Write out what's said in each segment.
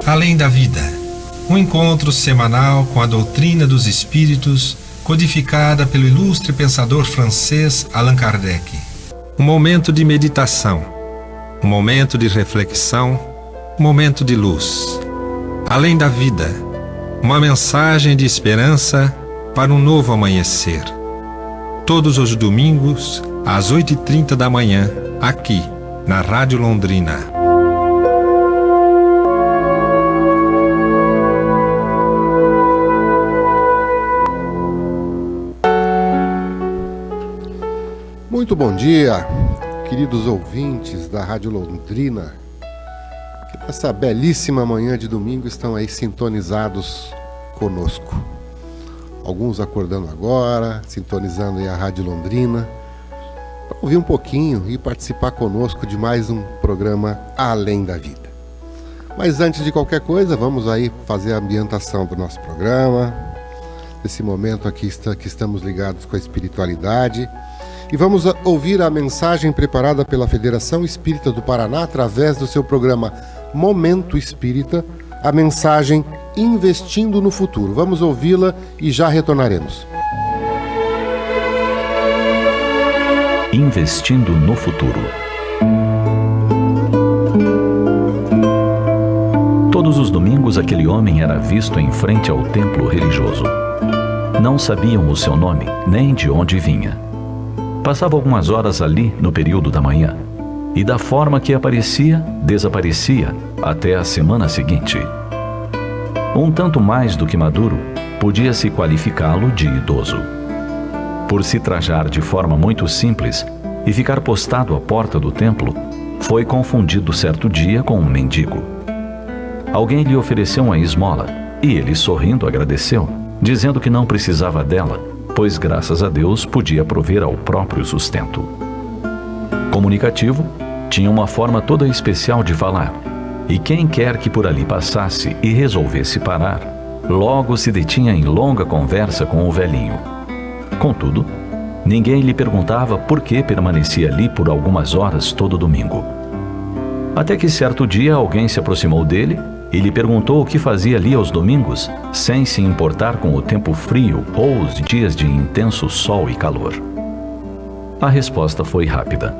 Além da Vida, um encontro semanal com a doutrina dos espíritos, codificada pelo ilustre pensador francês Allan Kardec. Um momento de meditação, um momento de reflexão, um momento de luz. Além da Vida, uma mensagem de esperança para um novo amanhecer. Todos os domingos, às 8h30 da manhã, aqui, na Rádio Londrina. Muito bom dia, queridos ouvintes da Rádio Londrina, que nessa belíssima manhã de domingo estão aí sintonizados conosco. Alguns acordando agora, sintonizando aí a Rádio Londrina, para ouvir um pouquinho e participar conosco de mais um programa Além da Vida. Mas antes de qualquer coisa, vamos aí fazer a ambientação do nosso programa, desse momento aqui que estamos ligados com a espiritualidade. E vamos ouvir a mensagem preparada pela Federação Espírita do Paraná através do seu programa Momento Espírita, a mensagem Investindo no Futuro. Vamos ouvi-la e já retornaremos. Investindo no Futuro. Todos os domingos aquele homem era visto em frente ao templo religioso. Não sabiam o seu nome, nem de onde vinha. Passava algumas horas ali no período da manhã, e da forma que aparecia, desaparecia até a semana seguinte. Um tanto mais do que maduro, podia-se qualificá-lo de idoso. Por se trajar de forma muito simples e ficar postado à porta do templo, foi confundido certo dia com um mendigo. Alguém lhe ofereceu uma esmola, e ele sorrindo agradeceu, dizendo que não precisava dela, pois graças a Deus podia prover ao próprio sustento. Comunicativo, tinha uma forma toda especial de falar, e quem quer que por ali passasse e resolvesse parar, logo se detinha em longa conversa com o velhinho. Contudo, ninguém lhe perguntava por que permanecia ali por algumas horas todo domingo. Até que certo dia alguém se aproximou dele e lhe perguntou o que fazia ali aos domingos, sem se importar com o tempo frio ou os dias de intenso sol e calor. A resposta foi rápida.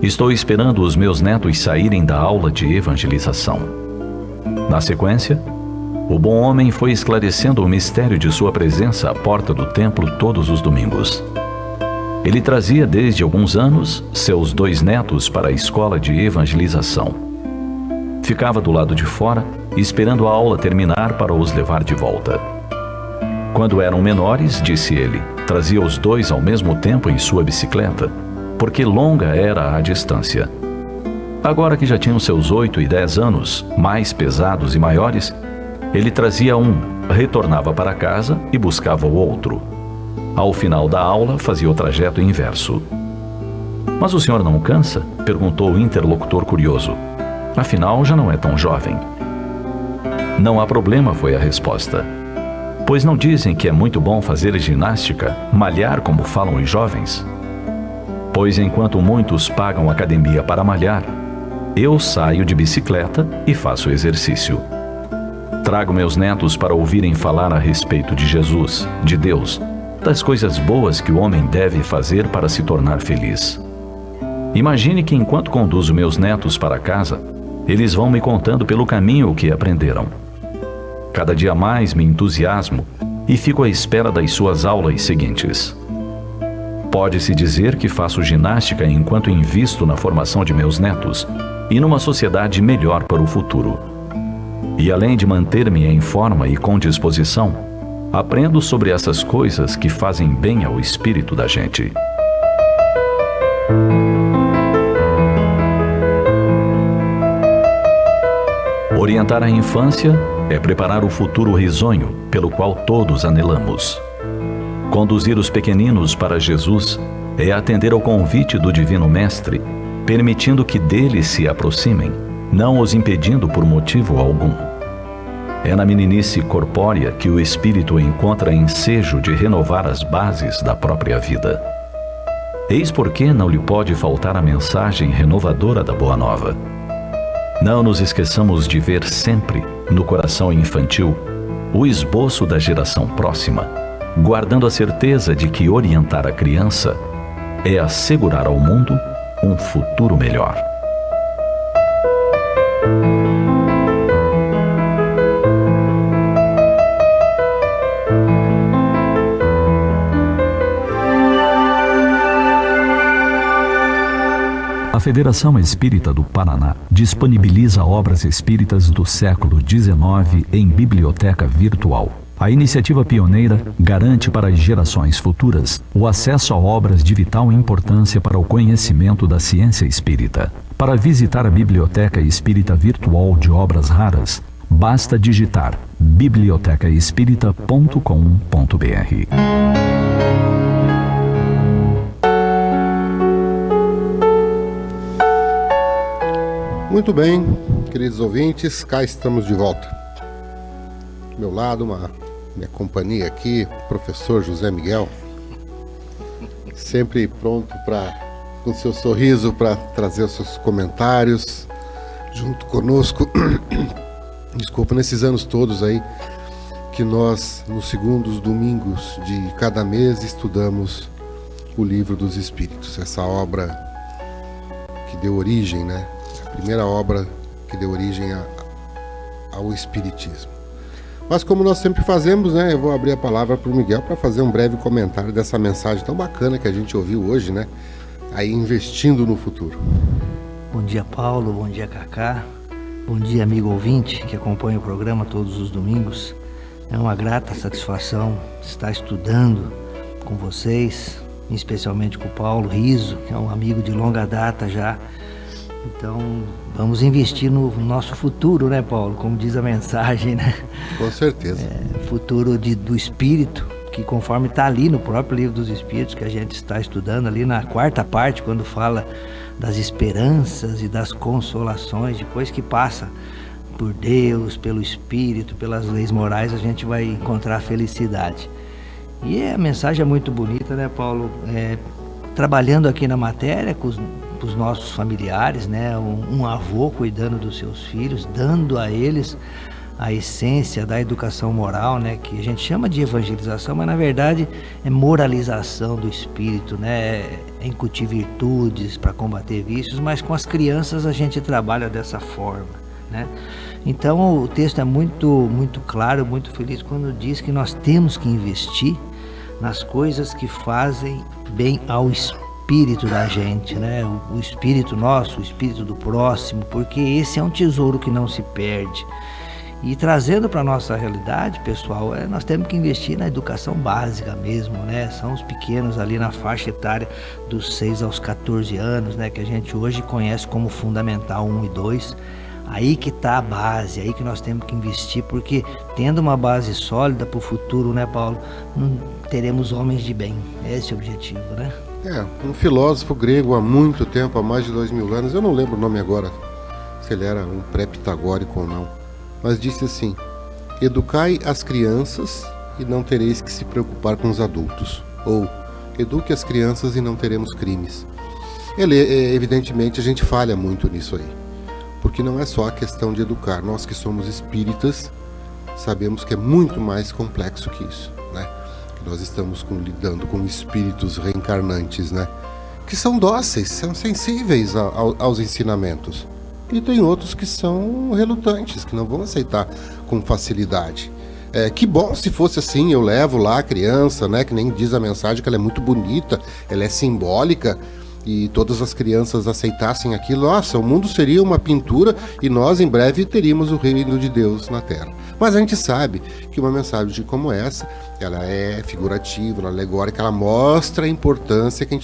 Estou esperando os meus netos saírem da aula de evangelização. Na sequência, o bom homem foi esclarecendo o mistério de sua presença à porta do templo todos os domingos. Ele trazia desde alguns anos seus 2 netos para a escola de evangelização. Ficava do lado de fora, esperando a aula terminar para os levar de volta. Quando eram menores, disse ele, trazia os 2 ao mesmo tempo em sua bicicleta, porque longa era a distância. Agora que já tinham seus 8 e 10 anos, mais pesados e maiores, ele trazia um, retornava para casa e buscava o outro. Ao final da aula, fazia o trajeto inverso. Mas o senhor não cansa? Perguntou o interlocutor curioso. Afinal, já não é tão jovem. Não há problema, foi a resposta. Pois não dizem que é muito bom fazer ginástica, malhar como falam os jovens? Pois enquanto muitos pagam academia para malhar, eu saio de bicicleta e faço exercício. Trago meus netos para ouvirem falar a respeito de Jesus, de Deus, das coisas boas que o homem deve fazer para se tornar feliz. Imagine que enquanto conduzo meus netos para casa, eles vão me contando pelo caminho o que aprenderam. Cada dia mais me entusiasmo e fico à espera das suas aulas seguintes. Pode-se dizer que faço ginástica enquanto invisto na formação de meus netos e numa sociedade melhor para o futuro. E além de manter-me em forma e com disposição, aprendo sobre essas coisas que fazem bem ao espírito da gente. Orientar a infância é preparar o futuro risonho pelo qual todos anelamos. Conduzir os pequeninos para Jesus é atender ao convite do Divino Mestre, permitindo que dele se aproximem, não os impedindo por motivo algum. É na meninice corpórea que o espírito encontra ensejo de renovar as bases da própria vida. Eis porque não lhe pode faltar a mensagem renovadora da Boa Nova. Não nos esqueçamos de ver sempre, no coração infantil, o esboço da geração próxima, guardando a certeza de que orientar a criança é assegurar ao mundo um futuro melhor. A Federação Espírita do Paraná disponibiliza obras espíritas do século XIX em biblioteca virtual. A iniciativa pioneira garante para as gerações futuras o acesso a obras de vital importância para o conhecimento da ciência espírita. Para visitar a Biblioteca Espírita Virtual de Obras Raras, basta digitar bibliotecaespírita.com.br. Muito bem, queridos ouvintes, cá estamos de volta. Do meu lado, minha companhia aqui, professor José Miguel, sempre pronto com seu sorriso para trazer os seus comentários junto conosco. Desculpa, nesses anos todos aí que nós, nos segundos domingos de cada mês, estudamos o Livro dos Espíritos, essa obra que deu origem, né? A primeira obra que deu origem ao Espiritismo. Mas como nós sempre fazemos, né? Eu vou abrir a palavra para o Miguel para fazer um breve comentário dessa mensagem tão bacana que a gente ouviu hoje, né? Aí, investindo no futuro. Bom dia, Paulo. Bom dia, Cacá. Bom dia, amigo ouvinte que acompanha o programa todos os domingos. É uma grata satisfação estar estudando com vocês, especialmente com o Paulo Riso, que é um amigo de longa data já. Então, vamos investir no nosso futuro, né, Paulo? Como diz a mensagem, né? Com certeza. Futuro do espírito, que conforme está ali no próprio Livro dos Espíritos, que a gente está estudando ali na quarta parte, quando fala das esperanças e das consolações, depois que passa por Deus, pelo Espírito, pelas leis morais, a gente vai encontrar a felicidade. E a mensagem é muito bonita, né, Paulo? Trabalhando aqui na matéria com os nossos familiares, né? Um avô cuidando dos seus filhos, dando a eles a essência da educação moral, né? Que a gente chama de evangelização, mas na verdade é moralização do espírito, né? É incutir virtudes para combater vícios, mas com as crianças a gente trabalha dessa forma, né? Então o texto é muito claro, muito feliz quando diz que nós temos que investir nas coisas que fazem bem ao espírito da gente, né? O espírito nosso, o espírito do próximo, porque esse é um tesouro que não se perde. E trazendo para a nossa realidade, pessoal, nós temos que investir na educação básica mesmo, né? São os pequenos ali na faixa etária dos 6 aos 14 anos, né? Que a gente hoje conhece como Fundamental 1 e 2. Aí que está a base, aí que nós temos que investir, porque tendo uma base sólida para o futuro, né, Paulo, teremos homens de bem. Esse é o objetivo, né? Um filósofo grego há muito tempo, há mais de 2000 anos, eu não lembro o nome agora, se ele era um pré-pitagórico ou não, mas disse assim: educai as crianças e não tereis que se preocupar com os adultos, ou eduque as crianças e não teremos crimes. Evidentemente a gente falha muito nisso aí, porque não é só a questão de educar. Nós que somos espíritas sabemos que é muito mais complexo que isso, né? Nós estamos lidando com espíritos reencarnantes, né? Que são dóceis, são sensíveis aos ensinamentos. E tem outros que são relutantes, que não vão aceitar com facilidade. Que bom se fosse assim, eu levo lá a criança, né? Que nem diz a mensagem que ela é muito bonita, ela é simbólica, e todas as crianças aceitassem aquilo. Nossa, o mundo seria uma pintura e nós em breve teríamos o reino de Deus na Terra. Mas a gente sabe que uma mensagem como essa, ela é figurativa, ela é alegórica, ela mostra a importância que a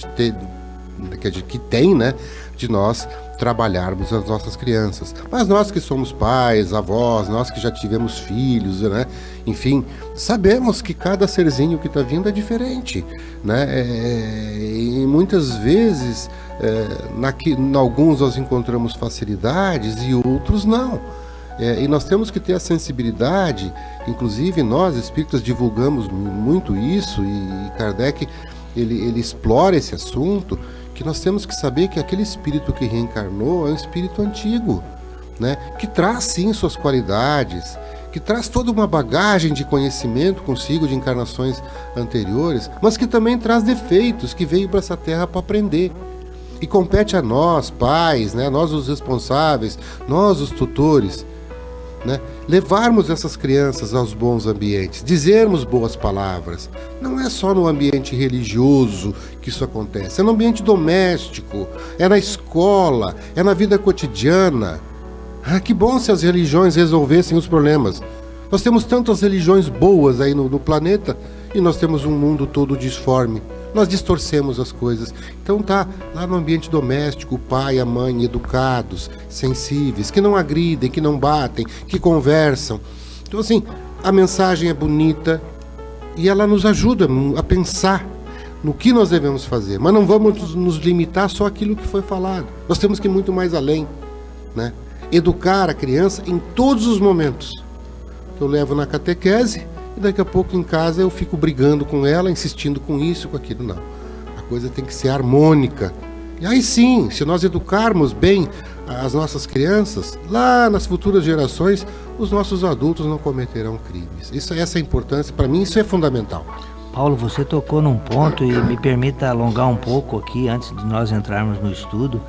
gente tem, né, de nós trabalharmos as nossas crianças. Mas nós que somos pais, avós, nós que já tivemos filhos, né, enfim, sabemos que cada serzinho que está vindo é diferente, né, e muitas vezes em alguns nós encontramos facilidades e outros não. E nós temos que ter a sensibilidade, inclusive nós espíritas divulgamos muito isso, e Kardec ele explora esse assunto, que nós temos que saber que aquele espírito que reencarnou é um espírito antigo, né? Que traz sim suas qualidades, que traz toda uma bagagem de conhecimento consigo de encarnações anteriores, mas que também traz defeitos, que veio para essa terra para aprender. E compete a nós, pais, né? Nós os responsáveis, nós os tutores, né? Levarmos essas crianças aos bons ambientes, dizermos boas palavras. Não é só no ambiente religioso que isso acontece, é no ambiente doméstico, é na escola, é na vida cotidiana. Que bom se as religiões resolvessem os problemas. Nós temos tantas religiões boas aí no planeta e nós temos um mundo todo disforme. Nós distorcemos as coisas. Então tá lá no ambiente doméstico, o pai e a mãe educados, sensíveis, que não agridem, que não batem, que conversam. Então assim, a mensagem é bonita e ela nos ajuda a pensar no que nós devemos fazer. Mas não vamos nos limitar só àquilo que foi falado. Nós temos que ir muito mais além, né? Educar a criança em todos os momentos. Eu levo na catequese e daqui a pouco em casa eu fico brigando com ela, insistindo com isso, com aquilo. Não. A coisa tem que ser harmônica. E aí sim, se nós educarmos bem as nossas crianças, lá nas futuras gerações, os nossos adultos não cometerão crimes. Essa é a importância, para mim isso é fundamental. Paulo, você tocou num ponto e me permita alongar um pouco aqui antes de nós entrarmos no estudo.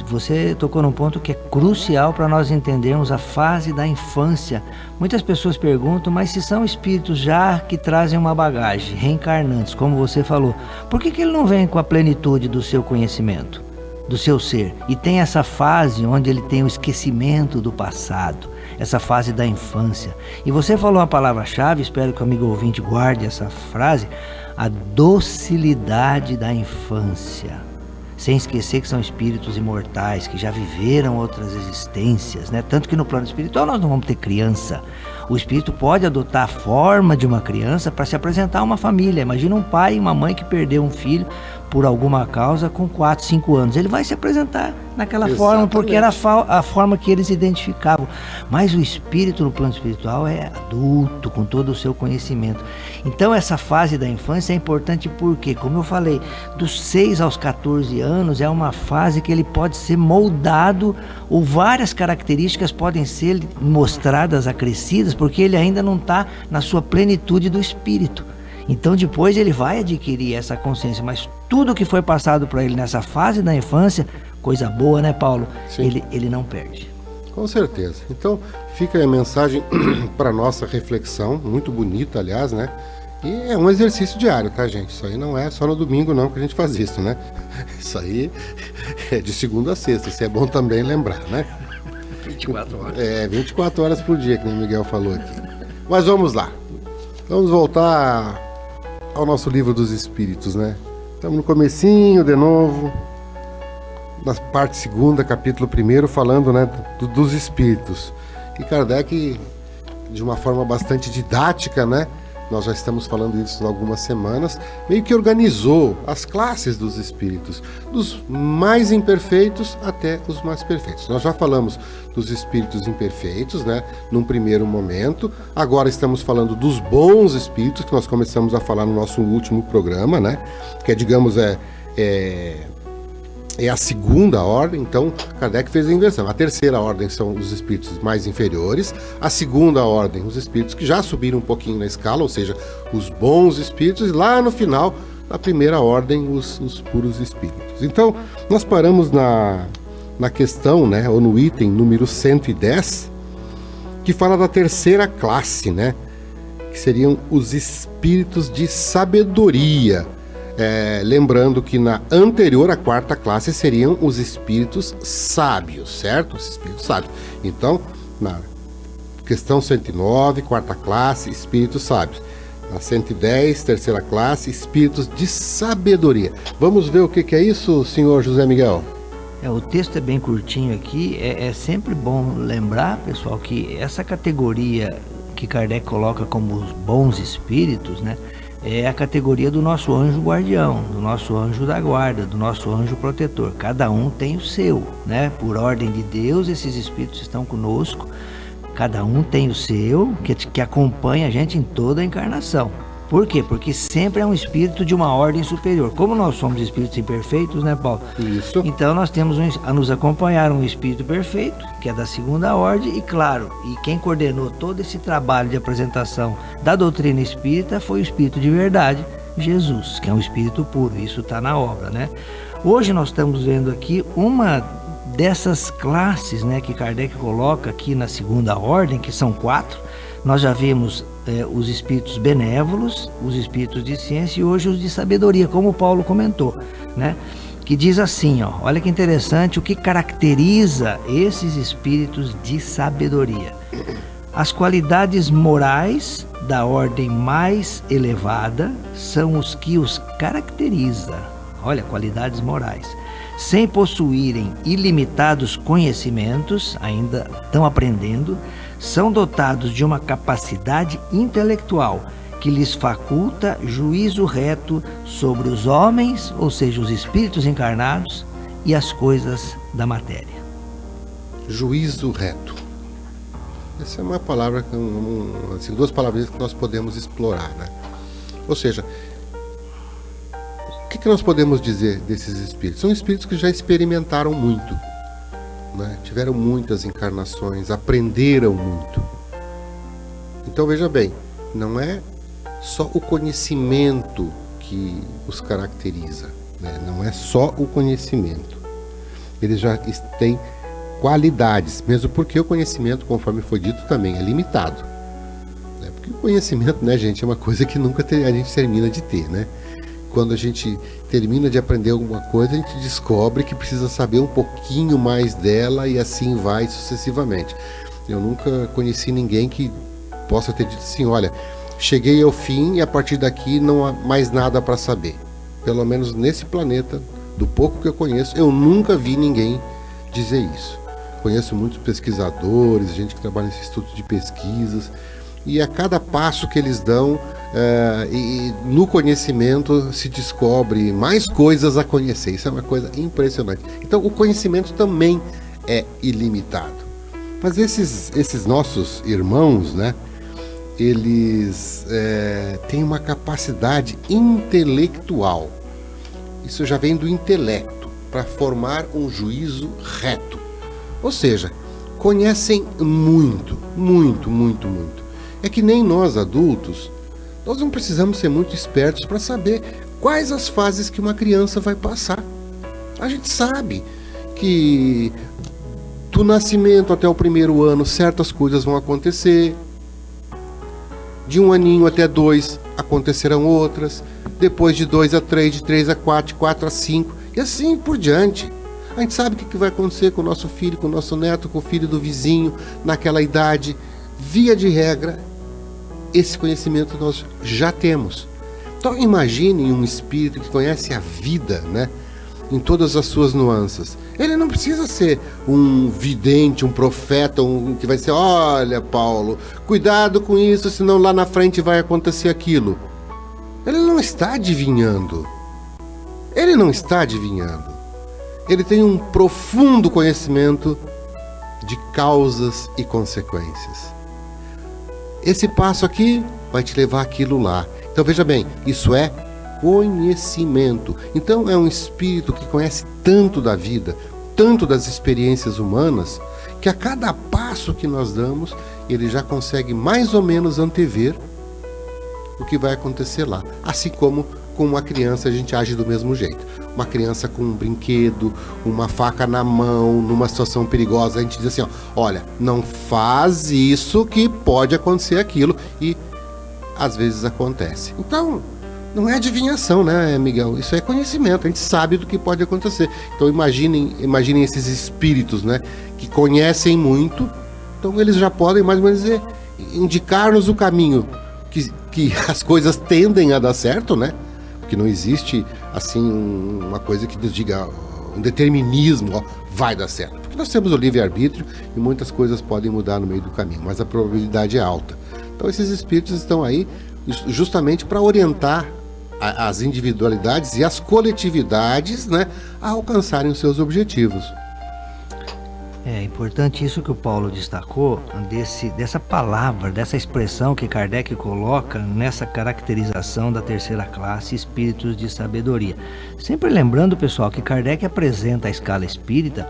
Você tocou num ponto que é crucial para nós entendermos a fase da infância. Muitas pessoas perguntam, mas se são espíritos já que trazem uma bagagem, reencarnantes, como você falou, por que ele não vem com a plenitude do seu conhecimento, do seu ser? E tem essa fase onde ele tem o esquecimento do passado, essa fase da infância. E você falou uma palavra-chave, espero que o amigo ouvinte guarde essa frase, a docilidade da infância. Sem esquecer que são espíritos imortais, que já viveram outras existências, né? Tanto que no plano espiritual nós não vamos ter criança. O espírito pode adotar a forma de uma criança para se apresentar a uma família. Imagina um pai e uma mãe que perdeu um filho por alguma causa com 4, 5 anos. Ele vai se apresentar naquela forma porque era a forma que eles identificavam. Mas o espírito no plano espiritual é adulto, com todo o seu conhecimento. Então essa fase da infância é importante porque, como eu falei, dos 6 aos 14 anos é uma fase que ele pode ser moldado, ou várias características podem ser mostradas, acrescidas, porque ele ainda não está na sua plenitude do espírito. Então depois ele vai adquirir essa consciência, mas tudo que foi passado para ele nessa fase da infância, coisa boa, né, Paulo? Ele não perde. Com certeza. Então fica a mensagem para nossa reflexão, muito bonita, aliás, né? E é um exercício diário, tá, gente? Isso aí não é só no domingo não que a gente faz isso, né? Isso aí é de segunda a sexta, isso é bom também lembrar, né? 24 horas. 24 horas por dia, que o Miguel falou aqui. Mas vamos lá. Vamos voltar ao nosso livro dos Espíritos, né? Estamos no comecinho de novo, na parte 2, capítulo 1, falando, né, dos Espíritos. E Kardec, de uma forma bastante didática, né? Nós já estamos falando isso há algumas semanas, meio que organizou as classes dos espíritos, dos mais imperfeitos até os mais perfeitos. Nós já falamos dos espíritos imperfeitos, né, num primeiro momento. Agora estamos falando dos bons espíritos, que nós começamos a falar no nosso último programa, né, que é, digamos, é a segunda ordem. Então Kardec fez a inversão. A terceira ordem são os espíritos mais inferiores, a segunda ordem os espíritos que já subiram um pouquinho na escala, ou seja, os bons espíritos, e lá no final, na primeira ordem, os puros espíritos. Então nós paramos na questão, né, ou no item número 110, que fala da terceira classe, né, que seriam os espíritos de sabedoria. Lembrando que na anterior, a quarta classe, seriam os espíritos sábios, certo? Os espíritos sábios. Então, na questão 109, quarta classe, espíritos sábios. Na 110, terceira classe, espíritos de sabedoria. Vamos ver o que é isso, senhor José Miguel? O texto é bem curtinho aqui. É sempre bom lembrar, pessoal, que essa categoria que Kardec coloca como os bons espíritos, né, é a categoria do nosso anjo guardião, do nosso anjo da guarda, do nosso anjo protetor. Cada um tem o seu, né? Por ordem de Deus, esses espíritos estão conosco. Cada um tem o seu, que acompanha a gente em toda a encarnação. Por quê? Porque sempre é um espírito de uma ordem superior. Como nós somos espíritos imperfeitos, né, Paulo? Isso. Então nós temos a nos acompanhar um espírito perfeito, que é da segunda ordem, e claro, e quem coordenou todo esse trabalho de apresentação da doutrina espírita foi o Espírito de Verdade, Jesus, que é um espírito puro. Isso está na obra, né? Hoje nós estamos vendo aqui uma dessas classes, né, que Kardec coloca aqui na segunda ordem, que são 4. Nós já vimos os espíritos benévolos, os espíritos de ciência e hoje os de sabedoria, como o Paulo comentou, né? Que diz assim, ó, olha que interessante o que caracteriza esses espíritos de sabedoria. As qualidades morais da ordem mais elevada são os que os caracteriza. Olha, qualidades morais. Sem possuírem ilimitados conhecimentos, ainda estão aprendendo, são dotados de uma capacidade intelectual que lhes faculta juízo reto sobre os homens, ou seja, os espíritos encarnados e as coisas da matéria. Juízo reto. Essa é uma palavra, assim, 2 palavras que nós podemos explorar, né? Ou seja, o que nós podemos dizer desses espíritos? São espíritos que já experimentaram muito, né? Tiveram muitas encarnações, aprenderam muito. Então veja bem, não é só o conhecimento que os caracteriza, né? Não é só o conhecimento. Eles já têm qualidades, mesmo porque o conhecimento, conforme foi dito, também é limitado, né? Porque o conhecimento, né, gente, é uma coisa que nunca a gente termina de ter, né? Quando a gente termina de aprender alguma coisa, a gente descobre que precisa saber um pouquinho mais dela e assim vai sucessivamente. Eu nunca conheci ninguém que possa ter dito assim, olha, cheguei ao fim e a partir daqui não há mais nada para saber. Pelo menos nesse planeta, do pouco que eu conheço, eu nunca vi ninguém dizer isso. Conheço muitos pesquisadores, gente que trabalha nesse instituto de pesquisas, e a cada passo que eles dão, e no conhecimento se descobre mais coisas a conhecer. Isso é uma coisa impressionante. Então o conhecimento também é ilimitado. Mas esses nossos irmãos, né, eles têm uma capacidade intelectual. Isso já vem do intelecto, para formar um juízo reto. Ou seja, conhecem muito, muito, muito, muito. É que nem nós adultos, nós não precisamos ser muito espertos para saber quais as fases que uma criança vai passar. A gente sabe que do nascimento até o 1º ano certas coisas vão acontecer, de 1 aninho até 2 acontecerão outras, depois de 2 a 3, de 3 a 4, de 4 a 5 e assim por diante. A gente sabe o que vai acontecer com o nosso filho, com o nosso neto, com o filho do vizinho, naquela idade. Via de regra, esse conhecimento nós já temos. Então imagine um espírito que conhece a vida, né, em todas as suas nuances. Ele não precisa ser um vidente, um profeta, que vai ser, olha, Paulo, cuidado com isso, senão lá na frente vai acontecer aquilo. Ele não está adivinhando. Ele não está adivinhando. Ele tem um profundo conhecimento de causas e consequências. Esse passo aqui vai te levar àquilo lá. Então veja bem, isso é conhecimento. Então é um espírito que conhece tanto da vida, tanto das experiências humanas, que a cada passo que nós damos, ele já consegue mais ou menos antever o que vai acontecer lá. Assim como com uma criança a gente age do mesmo jeito. Uma criança com um brinquedo, uma faca na mão, numa situação perigosa, a gente diz assim, ó, olha, não faz isso que pode acontecer aquilo, e às vezes acontece. Então, não é adivinhação, né, Miguel? Isso é conhecimento, a gente sabe do que pode acontecer. Então imaginem esses espíritos, né, que conhecem muito, então eles já podem mais ou menos indicar-nos o caminho que as coisas tendem a dar certo, né? Porque não existe assim uma coisa que nos diga um determinismo, ó, vai dar certo. Porque nós temos o livre-arbítrio e muitas coisas podem mudar no meio do caminho, mas a probabilidade é alta. Então esses espíritos estão aí justamente para orientar as individualidades e as coletividades, né, a alcançarem os seus objetivos. É importante isso que o Paulo destacou, dessa palavra, dessa expressão que Kardec coloca nessa caracterização da terceira classe, espíritos de sabedoria. Sempre lembrando, pessoal, que Kardec apresenta a escala espírita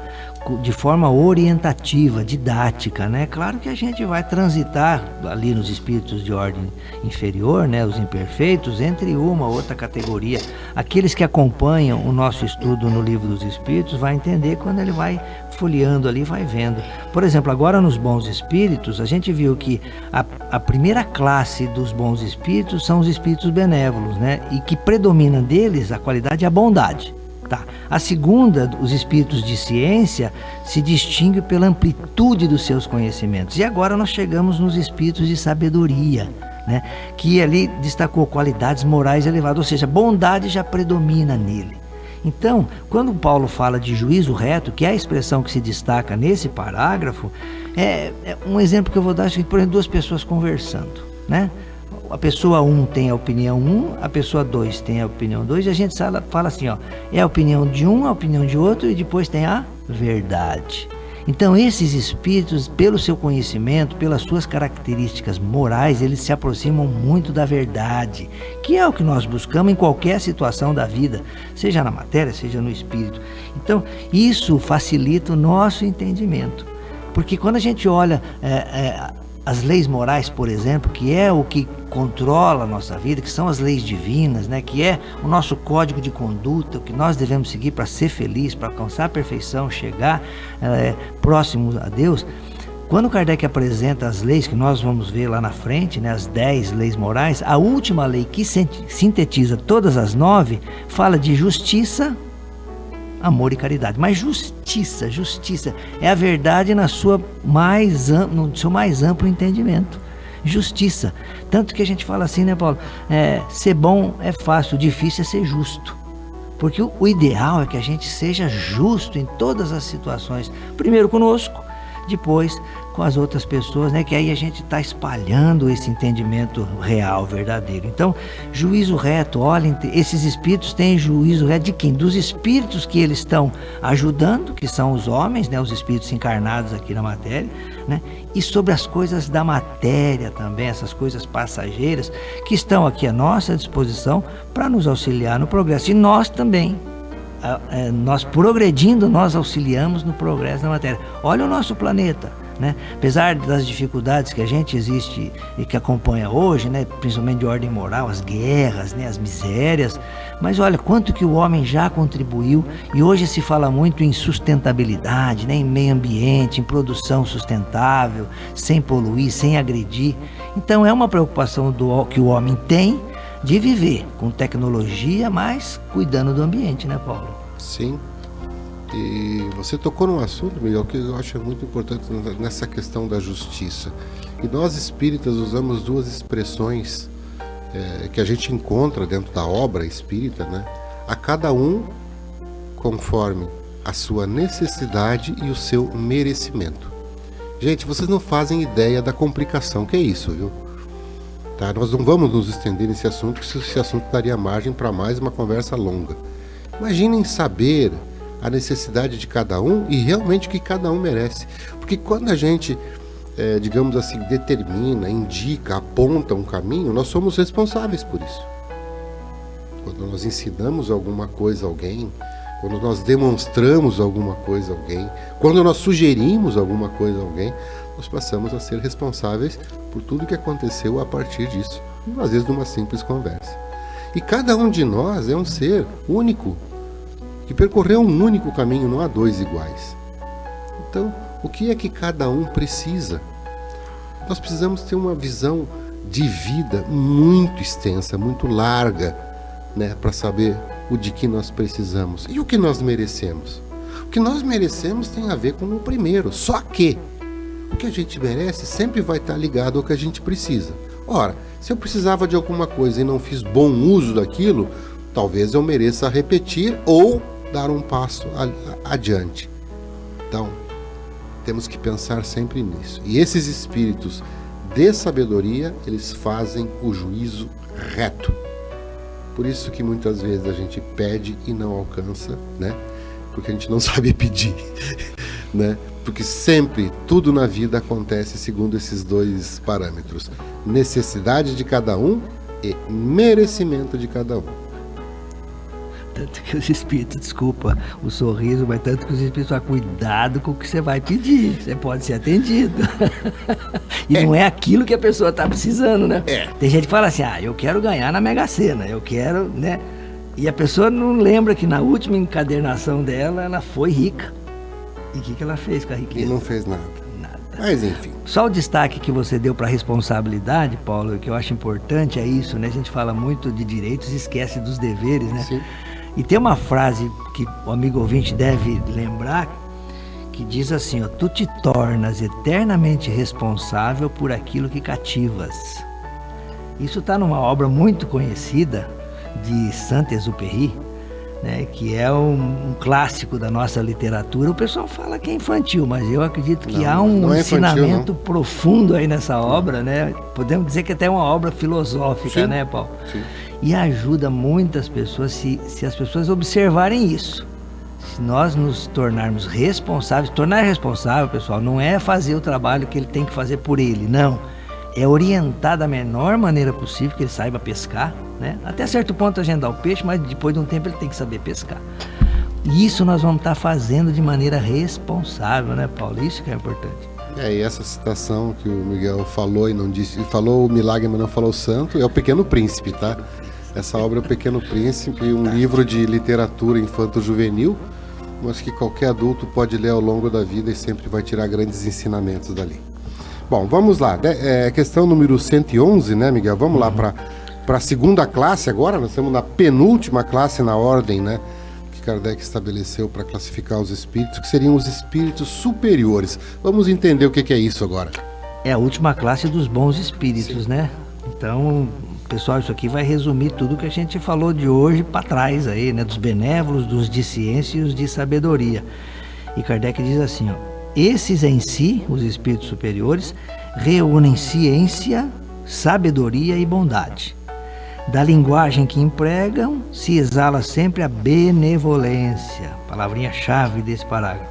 de forma orientativa, didática, né? Claro que a gente vai transitar ali nos espíritos de ordem inferior, né? Os imperfeitos, entre uma ou outra categoria. Aqueles que acompanham o nosso estudo no Livro dos Espíritos vai entender quando ele vai folheando ali, vai vendo. Por exemplo, agora nos bons espíritos, a gente viu que a primeira classe dos bons espíritos são os espíritos benévolos, né? E que predomina deles a qualidade e a bondade. Tá. A segunda, os espíritos de ciência, se distingue pela amplitude dos seus conhecimentos. E agora nós chegamos nos espíritos de sabedoria, né? Que ali destacou qualidades morais elevadas, ou seja, bondade já predomina nele. Então, quando Paulo fala de juízo reto, que é a expressão que se destaca nesse parágrafo, é um exemplo que eu vou dar, por exemplo, duas pessoas conversando, né? A pessoa 1 tem a opinião 1, a pessoa 2 tem a opinião 2, e a gente fala assim, ó, é a opinião de um, a opinião de outro, e depois tem a verdade. Então esses espíritos, pelo seu conhecimento, pelas suas características morais, eles se aproximam muito da verdade, que é o que nós buscamos em qualquer situação da vida, seja na matéria, seja no espírito. Então isso facilita o nosso entendimento, porque quando a gente olha as leis morais, por exemplo, que é o que controla a nossa vida, que são as leis divinas, né? Que é o nosso código de conduta, o que nós devemos seguir para ser feliz, para alcançar a perfeição, chegar próximo a Deus. Quando Kardec apresenta as leis que nós vamos ver lá na frente, né, as 10 leis morais, a última lei que sintetiza todas as 9 fala de justiça, amor e caridade. Mas justiça é a verdade no seu mais amplo entendimento. Justiça. Tanto que a gente fala assim, né, Paulo? Ser bom é fácil, o difícil é ser justo. Porque o ideal é que a gente seja justo em todas as situações. Primeiro conosco, depois com as outras pessoas, né? Que aí a gente está espalhando esse entendimento real, verdadeiro. Então, juízo reto, olhem, esses espíritos têm juízo reto de quem? Dos espíritos que eles estão ajudando, que são os homens, né? Os espíritos encarnados aqui na matéria, né? E sobre as coisas da matéria também, essas coisas passageiras, que estão aqui à nossa disposição para nos auxiliar no progresso. E nós também, nós progredindo, nós auxiliamos no progresso da matéria. Olha o nosso planeta, né? Apesar das dificuldades que a gente existe e que acompanha hoje, né? Principalmente de ordem moral, as guerras, né? As misérias, mas olha quanto que o homem já contribuiu, e hoje se fala muito em sustentabilidade, né? Em meio ambiente, em produção sustentável, sem poluir, sem agredir. Então é uma preocupação que o homem tem de viver com tecnologia, mas cuidando do ambiente, né, Paulo? Sim. E você tocou num assunto, Miguel, que eu acho muito importante nessa questão da justiça. E nós espíritas usamos duas expressões que a gente encontra dentro da obra espírita, né? A cada um conforme a sua necessidade e o seu merecimento. Gente, vocês não fazem ideia da complicação que é isso, viu? Tá? Nós não vamos nos estender nesse assunto, porque esse assunto daria margem para mais uma conversa longa. Imaginem saber a necessidade de cada um e realmente o que cada um merece. Porque quando a gente, digamos assim, determina, indica, aponta um caminho, nós somos responsáveis por isso. Quando nós ensinamos alguma coisa a alguém, quando nós demonstramos alguma coisa a alguém, quando nós sugerimos alguma coisa a alguém, nós passamos a ser responsáveis por tudo que aconteceu a partir disso, às vezes numa simples conversa. E cada um de nós é um ser único, que percorreu um único caminho, não há dois iguais. Então, o que é que cada um precisa? Nós precisamos ter uma visão de vida muito extensa, muito larga, né, para saber o de que nós precisamos e o que nós merecemos. O que nós merecemos tem a ver com o primeiro, só que o que a gente merece sempre vai estar ligado ao que a gente precisa. Ora, se eu precisava de alguma coisa e não fiz bom uso daquilo, talvez eu mereça repetir ou dar um passo adiante. Então, temos que pensar sempre nisso. E esses espíritos de sabedoria, eles fazem o juízo reto. Por isso que muitas vezes a gente pede e não alcança, né? Porque a gente não sabe pedir, né? Porque sempre, tudo na vida acontece segundo esses dois parâmetros. Necessidade de cada um e merecimento de cada um. Tanto que os espíritos, desculpa o sorriso, mas tanto que os espíritos falam, cuidado com o que você vai pedir, você pode ser atendido. E não é aquilo que a pessoa está precisando, né? Tem gente que fala assim, eu quero ganhar na Mega Sena, eu quero, né? E a pessoa não lembra que na última encadernação dela, ela foi rica. E o que ela fez com a riqueza? E não fez nada. Nada. Mas enfim. Só o destaque que você deu para a responsabilidade, Paulo, que eu acho importante é isso, né? A gente fala muito de direitos e esquece dos deveres, né? Sim. E tem uma frase que o amigo ouvinte deve lembrar, que diz assim, ó, tu te tornas eternamente responsável por aquilo que cativas. Isso está numa obra muito conhecida de Saint-Exupéry, né, que é um clássico da nossa literatura. O pessoal fala que é infantil, mas eu acredito que há um ensinamento profundo aí nessa obra, né? Podemos dizer que até é uma obra filosófica, sim, né, Paulo? Sim. E ajuda muitas pessoas se as pessoas observarem isso. Se nós nos tornarmos responsáveis, tornar responsável, pessoal, não é fazer o trabalho que ele tem que fazer por ele, não. É orientar da menor maneira possível, que ele saiba pescar, né? Até certo ponto agendar o peixe, mas depois de um tempo ele tem que saber pescar. E isso nós vamos estar fazendo de maneira responsável, né, Paulo? Isso que é importante. E essa citação que o Miguel falou e não disse, falou o milagre, mas não falou o santo, é o Pequeno Príncipe, tá? Essa obra é o Pequeno Príncipe, um livro de literatura infanto-juvenil, mas que qualquer adulto pode ler ao longo da vida e sempre vai tirar grandes ensinamentos dali. Bom, vamos lá. Questão número 111, né, Miguel? Vamos lá para a segunda classe agora. Nós estamos na penúltima classe na ordem, né, que Kardec estabeleceu para classificar os espíritos, que seriam os espíritos superiores. Vamos entender o que é isso agora. É a última classe dos bons espíritos, sim, né? Então, pessoal, isso aqui vai resumir tudo que a gente falou de hoje para trás aí, né? Dos benévolos, dos de ciência e os de sabedoria. E Kardec diz assim, ó, esses em si, os espíritos superiores, reúnem ciência, sabedoria e bondade. Da linguagem que empregam, se exala sempre a benevolência, palavrinha-chave desse parágrafo.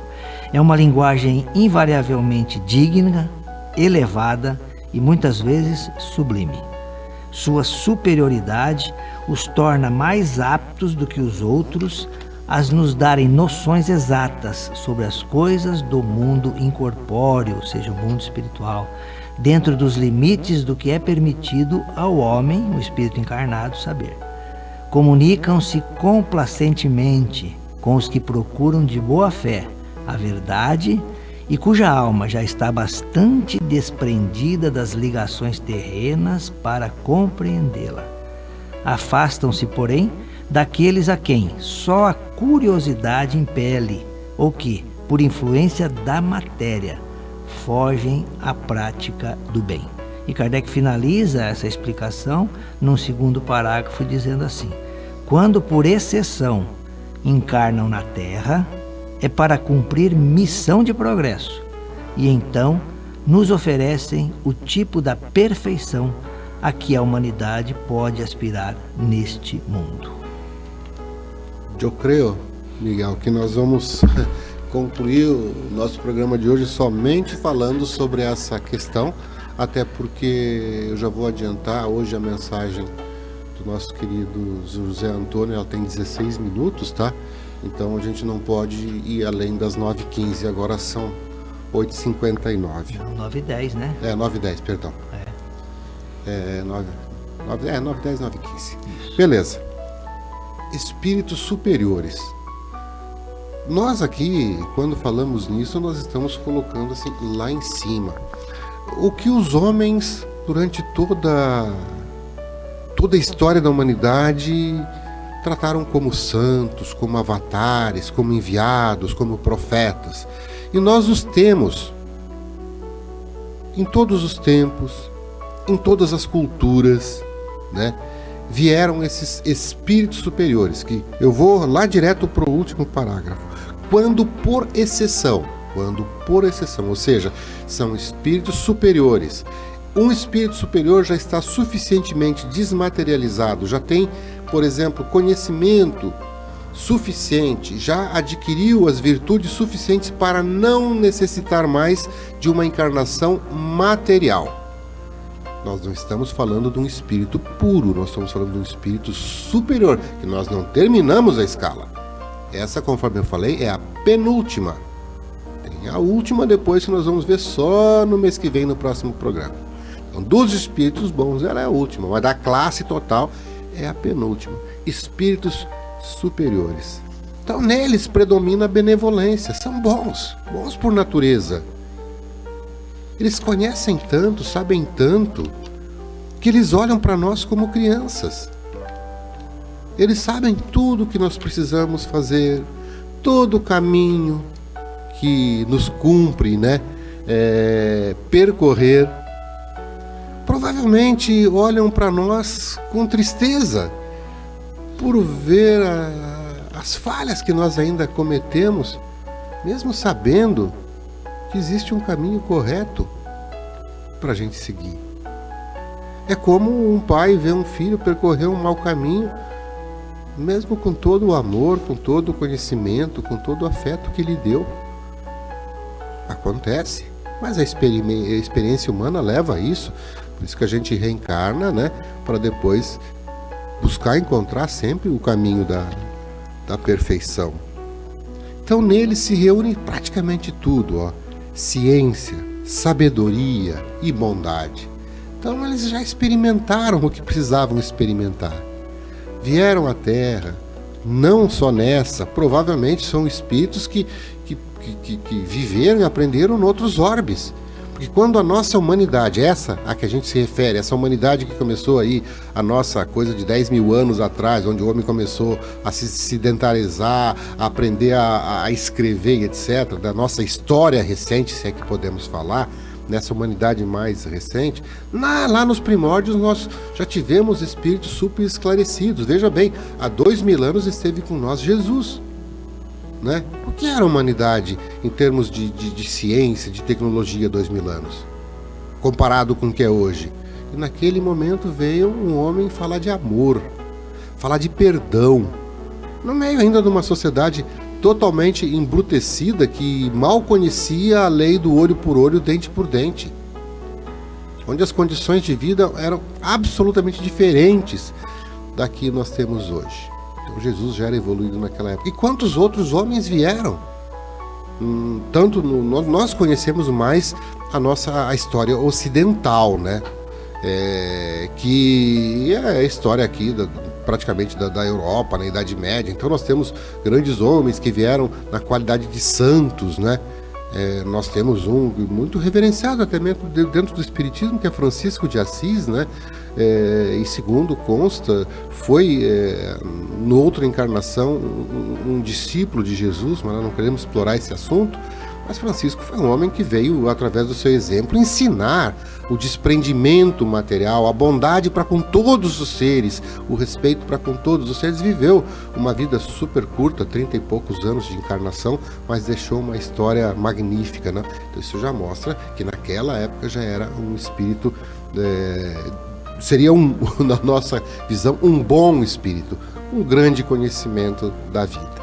É uma linguagem invariavelmente digna, elevada e muitas vezes sublime. Sua superioridade os torna mais aptos do que os outros a nos darem noções exatas sobre as coisas do mundo incorpóreo, ou seja, o mundo espiritual, dentro dos limites do que é permitido ao homem, o espírito encarnado, saber. Comunicam-se complacentemente com os que procuram de boa fé a verdade e cuja alma já está bastante desprendida das ligações terrenas para compreendê-la. Afastam-se, porém, daqueles a quem só a curiosidade impele, ou que, por influência da matéria, fogem à prática do bem. E Kardec finaliza essa explicação num segundo parágrafo dizendo assim: quando por exceção encarnam na Terra, é para cumprir missão de progresso, e então nos oferecem o tipo da perfeição a que a humanidade pode aspirar neste mundo. Eu creio, Miguel, que nós vamos concluir o nosso programa de hoje somente falando sobre essa questão, até porque eu já vou adiantar hoje a mensagem do nosso querido José Antônio, ela tem 16 minutos, tá? Então a gente não pode ir além das 9h15, agora são 8h59. 9h10, né? 9h10, perdão. 9h10, 9h15. Beleza. Espíritos superiores. Nós aqui, quando falamos nisso, nós estamos colocando assim lá em cima. O que os homens, durante toda a história da humanidade, trataram como santos, como avatares, como enviados, como profetas. E nós os temos em todos os tempos, em todas as culturas, né? Vieram esses espíritos superiores, que eu vou lá direto para o último parágrafo. Quando por exceção, ou seja, são espíritos superiores. Um espírito superior já está suficientemente desmaterializado, já tem, por exemplo, conhecimento suficiente, já adquiriu as virtudes suficientes para não necessitar mais de uma encarnação material. Nós não estamos falando de um espírito puro, nós estamos falando de um espírito superior, que nós não terminamos a escala. Essa, conforme eu falei, é a penúltima. Tem a última depois, que nós vamos ver só no mês que vem, no próximo programa. Então, dos espíritos bons, ela é a última, mas da classe total é a penúltima. Espíritos superiores. Então, neles predomina a benevolência. São bons por natureza. Eles conhecem tanto, sabem tanto, que eles olham para nós como crianças. Eles sabem tudo o que nós precisamos fazer, todo o caminho que nos cumpre, percorrer. Provavelmente olham para nós com tristeza, por ver as falhas que nós ainda cometemos, mesmo sabendo que existe um caminho correto para a gente seguir. É como um pai vê um filho percorrer um mau caminho, mesmo com todo o amor, com todo o conhecimento, com todo o afeto que lhe deu. Acontece, mas a experiência humana leva a isso, por isso que a gente reencarna, para depois buscar encontrar sempre o caminho da perfeição. Então nele se reúne praticamente tudo, ciência, sabedoria e bondade. Então eles já experimentaram o que precisavam experimentar. Vieram à Terra, não só nessa, provavelmente são espíritos que viveram e aprenderam em outros orbes. Porque quando a nossa humanidade, essa a que a gente se refere, essa humanidade que começou aí, a nossa coisa de 10 mil anos atrás, onde o homem começou a se sedentarizar, a aprender a escrever e etc., da nossa história recente, se é que podemos falar, nessa humanidade mais recente, lá nos primórdios nós já tivemos espíritos super esclarecidos. Veja bem, há 2000 anos esteve com nós Jesus. O que era a humanidade em termos de ciência, de tecnologia 2000 anos, comparado com o que é hoje? E naquele momento veio um homem falar de amor, falar de perdão, no meio ainda de uma sociedade totalmente embrutecida, que mal conhecia a lei do olho por olho, dente por dente, onde as condições de vida eram absolutamente diferentes da que nós temos hoje. Então Jesus já era evoluído naquela época. E quantos outros homens vieram? Nós conhecemos mais a história ocidental, que é a história aqui praticamente da Europa, na Idade Média. Então nós temos grandes homens que vieram na qualidade de santos, nós temos um muito reverenciado até mesmo dentro do Espiritismo, que é Francisco de Assis, e segundo consta, foi no outra encarnação um discípulo de Jesus, mas nós não queremos explorar esse assunto. Mas Francisco foi um homem que veio, através do seu exemplo, ensinar o desprendimento material, a bondade para com todos os seres, o respeito para com todos os seres. Viveu uma vida super curta, 30 e poucos anos de encarnação, mas deixou uma história magnífica, Então isso já mostra que naquela época já era um espírito, seria na nossa visão, um bom espírito, um grande conhecimento da vida.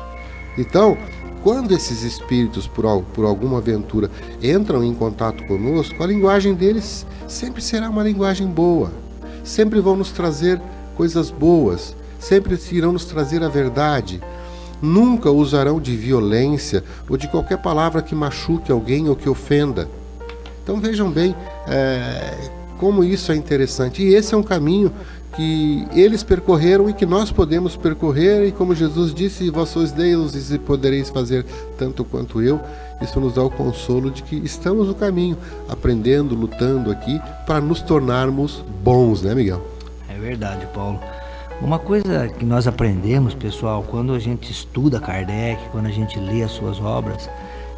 Então, quando esses espíritos, por alguma aventura, entram em contato conosco, a linguagem deles sempre será uma linguagem boa. Sempre vão nos trazer coisas boas. Sempre irão nos trazer a verdade. Nunca usarão de violência ou de qualquer palavra que machuque alguém ou que ofenda. Então vejam bem como isso é interessante. E esse é um caminho que eles percorreram e que nós podemos percorrer, e como Jesus disse, vós sois deuses e podereis fazer tanto quanto eu. Isso nos dá o consolo de que estamos no caminho, aprendendo, lutando aqui para nos tornarmos bons, Miguel? É verdade, Paulo. Uma coisa que nós aprendemos, pessoal, quando a gente estuda Kardec, quando a gente lê as suas obras,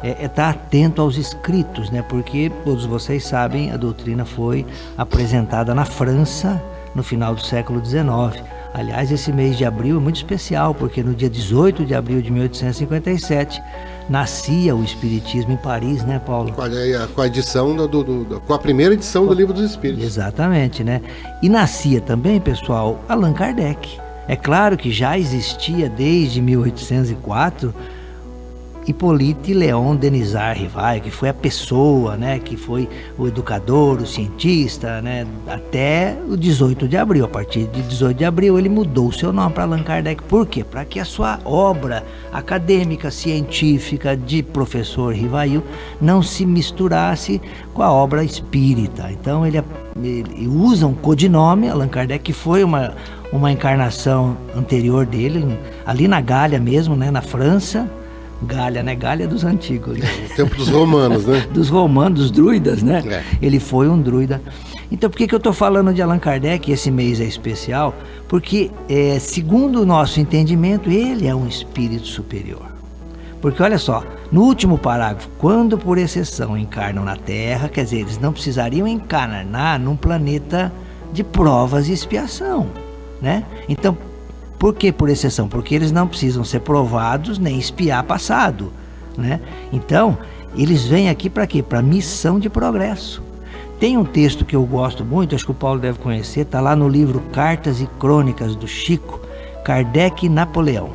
é estar atento aos escritos, porque todos vocês sabem, a doutrina foi apresentada na França no final do século XIX. Aliás, esse mês de abril é muito especial, porque no dia 18 de abril de 1857 nascia o Espiritismo em Paris, Paulo? Com a edição com a primeira edição do Livro dos Espíritos. Exatamente, E nascia também, pessoal, Allan Kardec. É claro que já existia desde 1804 Hippolyte Léon Denisard Rivail, que foi a pessoa, né, que foi o educador, o cientista, né, até o 18 de abril. A partir de 18 de abril ele mudou o seu nome para Allan Kardec. Por quê? Para que a sua obra acadêmica, científica de professor Rivail não se misturasse com a obra espírita. Então ele usa um codinome, Allan Kardec, que foi uma encarnação anterior dele, ali na Gália mesmo, né, na França. Gália, né? Gália dos antigos. No tempo dos romanos, né? Dos romanos, dos druidas, né? É. Ele foi um druida. Então, por que eu estou falando de Allan Kardec? Esse mês é especial, porque, segundo o nosso entendimento, ele é um espírito superior. Porque, olha só, no último parágrafo, quando por exceção encarnam na Terra, quer dizer, eles não precisariam encarnar num planeta de provas e expiação, né? Então, por que por exceção? Porque eles não precisam ser provados nem espiar passado, né? Então, eles vêm aqui para quê? Para missão de progresso. Tem um texto que eu gosto muito, acho que o Paulo deve conhecer, está lá no livro Cartas e Crônicas do Chico, Kardec e Napoleão.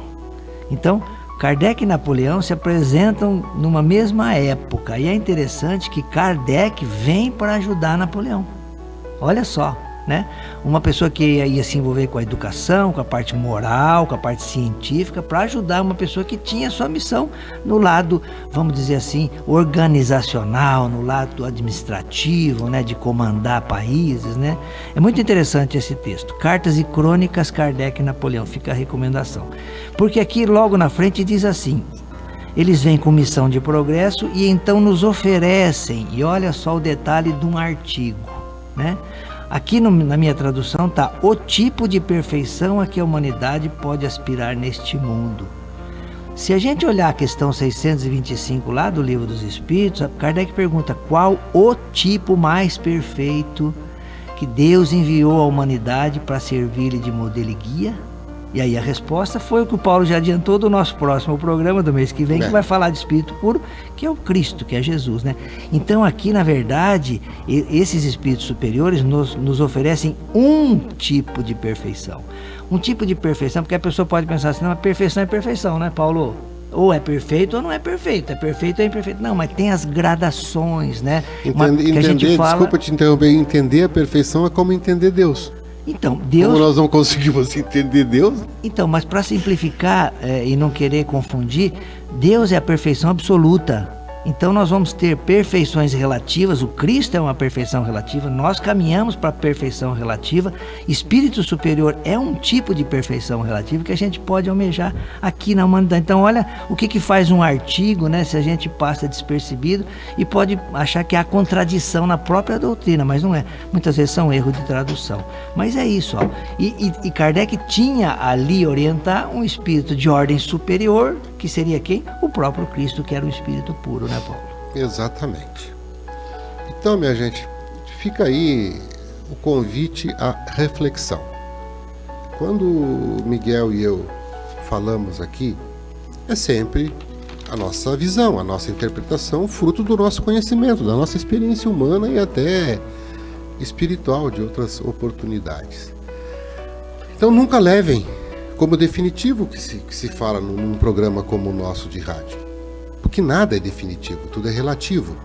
Então, Kardec e Napoleão se apresentam numa mesma época, e é interessante que Kardec vem para ajudar Napoleão. Olha só, né? Uma pessoa que ia se envolver com a educação, com a parte moral, com a parte científica, para ajudar uma pessoa que tinha sua missão no lado, vamos dizer assim, organizacional, no lado administrativo, né, de comandar países, né? É muito interessante esse texto. Cartas e Crônicas, Kardec e Napoleão, fica a recomendação. Porque aqui logo na frente diz assim: eles vêm com missão de progresso e então nos oferecem, e olha só o detalhe de um artigo, né? Aqui na minha tradução está o tipo de perfeição a que a humanidade pode aspirar neste mundo. Se a gente olhar a questão 625 lá do Livro dos Espíritos, Kardec pergunta qual o tipo mais perfeito que Deus enviou à humanidade para servir-lhe de modelo e guia? E aí a resposta foi o que o Paulo já adiantou do nosso próximo programa do mês que vem, que vai falar de espírito puro, que é o Cristo, que é Jesus, né? Então aqui, na verdade, esses espíritos superiores nos oferecem um tipo de perfeição. Um tipo de perfeição, porque a pessoa pode pensar assim, não, a perfeição é perfeição, né, Paulo? Ou é perfeito ou não é perfeito, é perfeito ou é imperfeito. Não, mas tem as gradações, né? Desculpa te interromper, entender a perfeição é como entender Deus. Então, Deus... Como nós não conseguimos entender Deus? Então, mas para simplificar e não querer confundir, Deus é a perfeição absoluta. Então nós vamos ter perfeições relativas, o Cristo é uma perfeição relativa, nós caminhamos para a perfeição relativa, espírito superior é um tipo de perfeição relativa que a gente pode almejar aqui na humanidade. Então olha o que faz um artigo, né, se a gente passa despercebido e pode achar que há contradição na própria doutrina, mas não é. Muitas vezes são erros de tradução. Mas é isso, ó. E Kardec tinha ali orientar um espírito de ordem superior, que seria quem? O próprio Cristo, que era o espírito puro, né, Paulo? Exatamente. Então, minha gente, fica aí o convite à reflexão. Quando o Miguel e eu falamos aqui, é sempre a nossa visão, a nossa interpretação, fruto do nosso conhecimento, da nossa experiência humana e até espiritual de outras oportunidades. Então, nunca levem como definitivo que se fala num programa como o nosso de rádio. Porque nada é definitivo, tudo é relativo.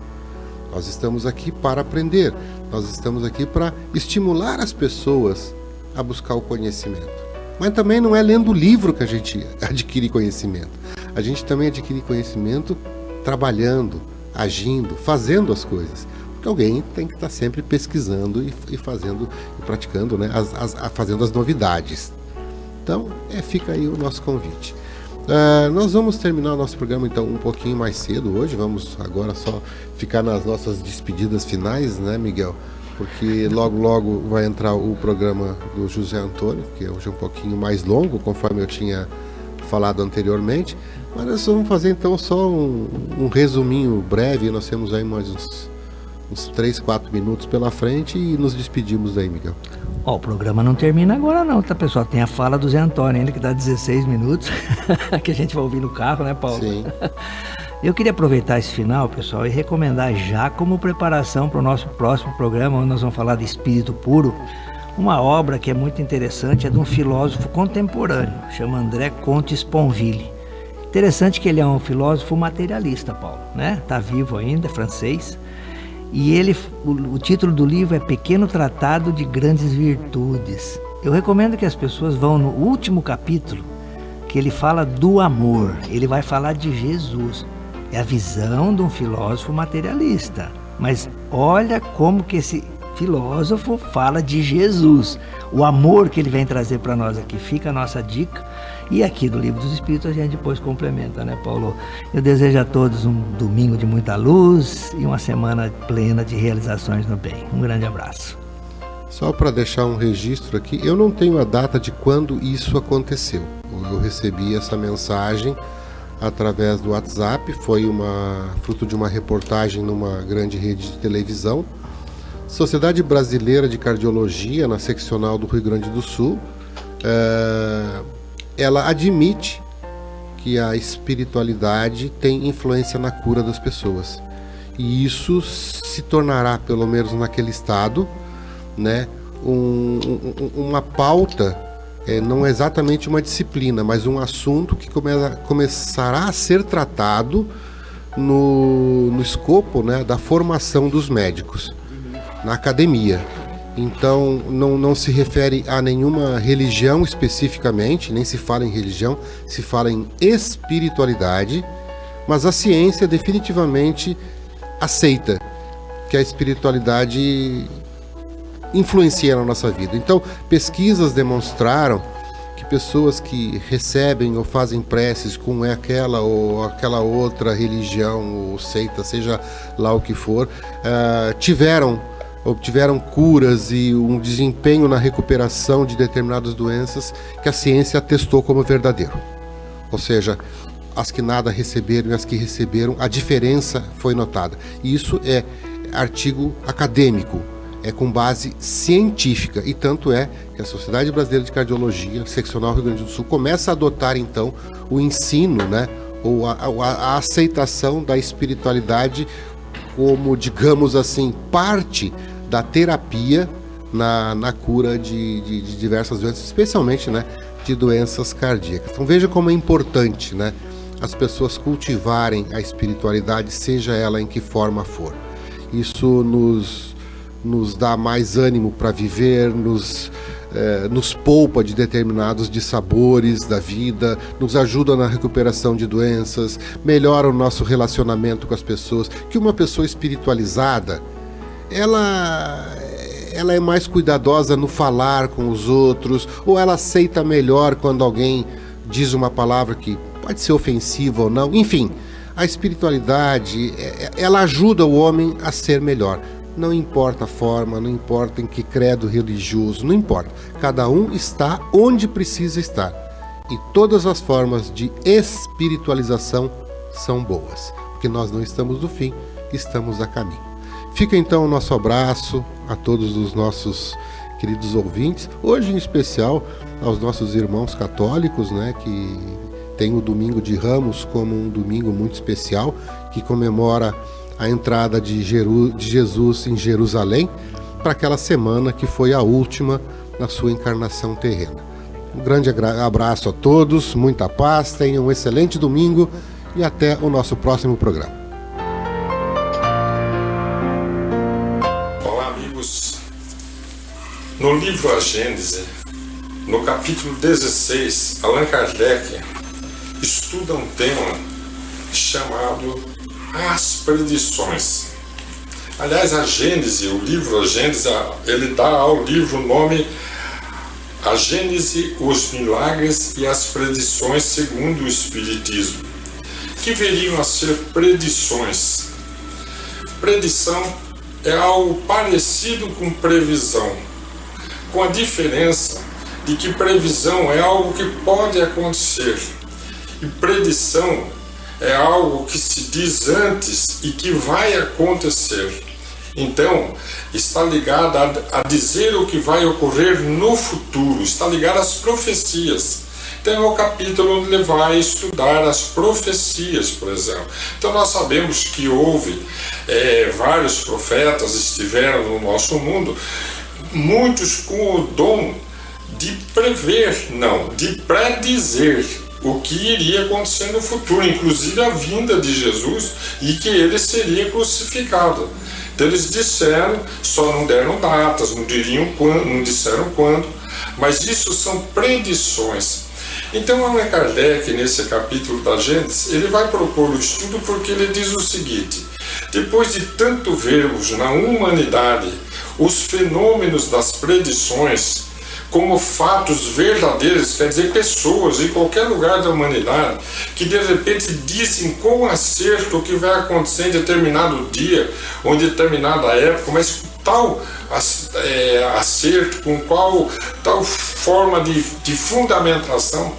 Nós estamos aqui para aprender, nós estamos aqui para estimular as pessoas a buscar o conhecimento. Mas também não é lendo o livro que a gente adquire conhecimento. A gente também adquire conhecimento trabalhando, agindo, fazendo as coisas. Porque alguém tem que estar sempre pesquisando e fazendo, e praticando, né, fazendo as novidades. Então, fica aí o nosso convite. Nós vamos terminar o nosso programa então um pouquinho mais cedo hoje. Vamos agora só ficar nas nossas despedidas finais, né, Miguel? Porque logo vai entrar o programa do José Antônio, que hoje é um pouquinho mais longo, conforme eu tinha falado anteriormente. Mas nós vamos fazer então só um resuminho breve. Nós temos aí mais uns 3, 4 minutos pela frente e nos despedimos daí, Miguel. O programa não termina agora não, tá, pessoal? Tem a fala do Zé Antônio ainda, que dá 16 minutos, que a gente vai ouvir no carro, né, Paulo? Sim. Eu queria aproveitar esse final, pessoal, e recomendar já como preparação para o nosso próximo programa, onde nós vamos falar de espírito puro, Uma obra que é muito interessante é de um filósofo contemporâneo, chama André Comte Sponville. Interessante que ele é um filósofo materialista, Paulo, né? Está vivo ainda, é francês. E o título do livro é Pequeno Tratado de Grandes Virtudes. Eu recomendo que as pessoas vão no último capítulo, que ele fala do amor. Ele vai falar de Jesus. É a visão de um filósofo materialista. Mas olha como que esse filósofo fala de Jesus. O amor que ele vem trazer para nós aqui. Fica a nossa dica. E aqui do Livro dos Espíritos a gente depois complementa, né, Paulo? Eu desejo a todos um domingo de muita luz e uma semana plena de realizações no bem. Um grande abraço. Só para deixar um registro aqui, eu não tenho a data de quando isso aconteceu. Eu recebi essa mensagem através do WhatsApp, foi fruto de uma reportagem numa grande rede de televisão. Sociedade Brasileira de Cardiologia, na seccional do Rio Grande do Sul, ela admite que a espiritualidade tem influência na cura das pessoas. E isso se tornará, pelo menos naquele estado, né, uma pauta, não exatamente uma disciplina, mas um assunto que começará a ser tratado no escopo, né, da formação dos médicos, na academia. Então não se refere a nenhuma religião especificamente, nem se fala em religião, se fala em espiritualidade, mas a ciência definitivamente aceita que a espiritualidade influencia na nossa vida. Então, pesquisas demonstraram que pessoas que recebem ou fazem preces com aquela ou aquela outra religião ou seita, seja lá o que for, obtiveram curas e um desempenho na recuperação de determinadas doenças que a ciência atestou como verdadeiro. Ou seja, as que nada receberam e as que receberam, a diferença foi notada. E isso é artigo acadêmico, é com base científica, e tanto é que a Sociedade Brasileira de Cardiologia, seccional Rio Grande do Sul, começa a adotar então o ensino, né, ou a aceitação da espiritualidade como, digamos assim, parte da terapia na cura de diversas doenças, especialmente, né, de doenças cardíacas. Então veja como é importante, né, as pessoas cultivarem a espiritualidade, seja ela em que forma for. Isso nos dá mais ânimo para viver, nos poupa de determinados dissabores da vida, nos ajuda na recuperação de doenças, melhora o nosso relacionamento com as pessoas. Que uma pessoa espiritualizada, ela é mais cuidadosa no falar com os outros, ou ela aceita melhor quando alguém diz uma palavra que pode ser ofensiva ou não. Enfim, a espiritualidade, ela ajuda o homem a ser melhor. Não importa a forma, não importa em que credo religioso, não importa. Cada um está onde precisa estar. E todas as formas de espiritualização são boas, porque nós não estamos no fim, estamos a caminho. Fica então o nosso abraço a todos os nossos queridos ouvintes, hoje em especial aos nossos irmãos católicos, né, que tem o Domingo de Ramos como um domingo muito especial, que comemora a entrada de Jesus em Jerusalém, para aquela semana que foi a última na sua encarnação terrena. Um grande abraço a todos, muita paz, tenham um excelente domingo e até o nosso próximo programa. Olá, amigos. No livro A Gênese, no capítulo 16, Allan Kardec estuda um tema chamado as predições. Aliás, a Gênese, o livro A Gênese, ele dá ao livro o nome A Gênese, os milagres e as predições segundo o Espiritismo, que veriam a ser predições. Predição é algo parecido com previsão, com a diferença de que previsão é algo que pode acontecer e predição é algo que se diz antes e que vai acontecer. Então, está ligado a dizer o que vai ocorrer no futuro, está ligado às profecias. Então é o capítulo onde ele vai estudar as profecias, por exemplo. Então nós sabemos que houve vários profetas estiveram no nosso mundo, muitos com o dom de prever, não, de predizer o que iria acontecer no futuro, inclusive a vinda de Jesus e que ele seria crucificado. Então eles disseram, só não deram datas, não disseram quando, mas isso são predições. Então Allan Kardec, nesse capítulo da Gênesis, ele vai propor o estudo porque ele diz o seguinte: depois de tanto vermos na humanidade os fenômenos das predições como fatos verdadeiros, quer dizer, pessoas em qualquer lugar da humanidade que de repente dizem com acerto o que vai acontecer em determinado dia ou em determinada época, mas com tal acerto, com qual tal forma de fundamentação,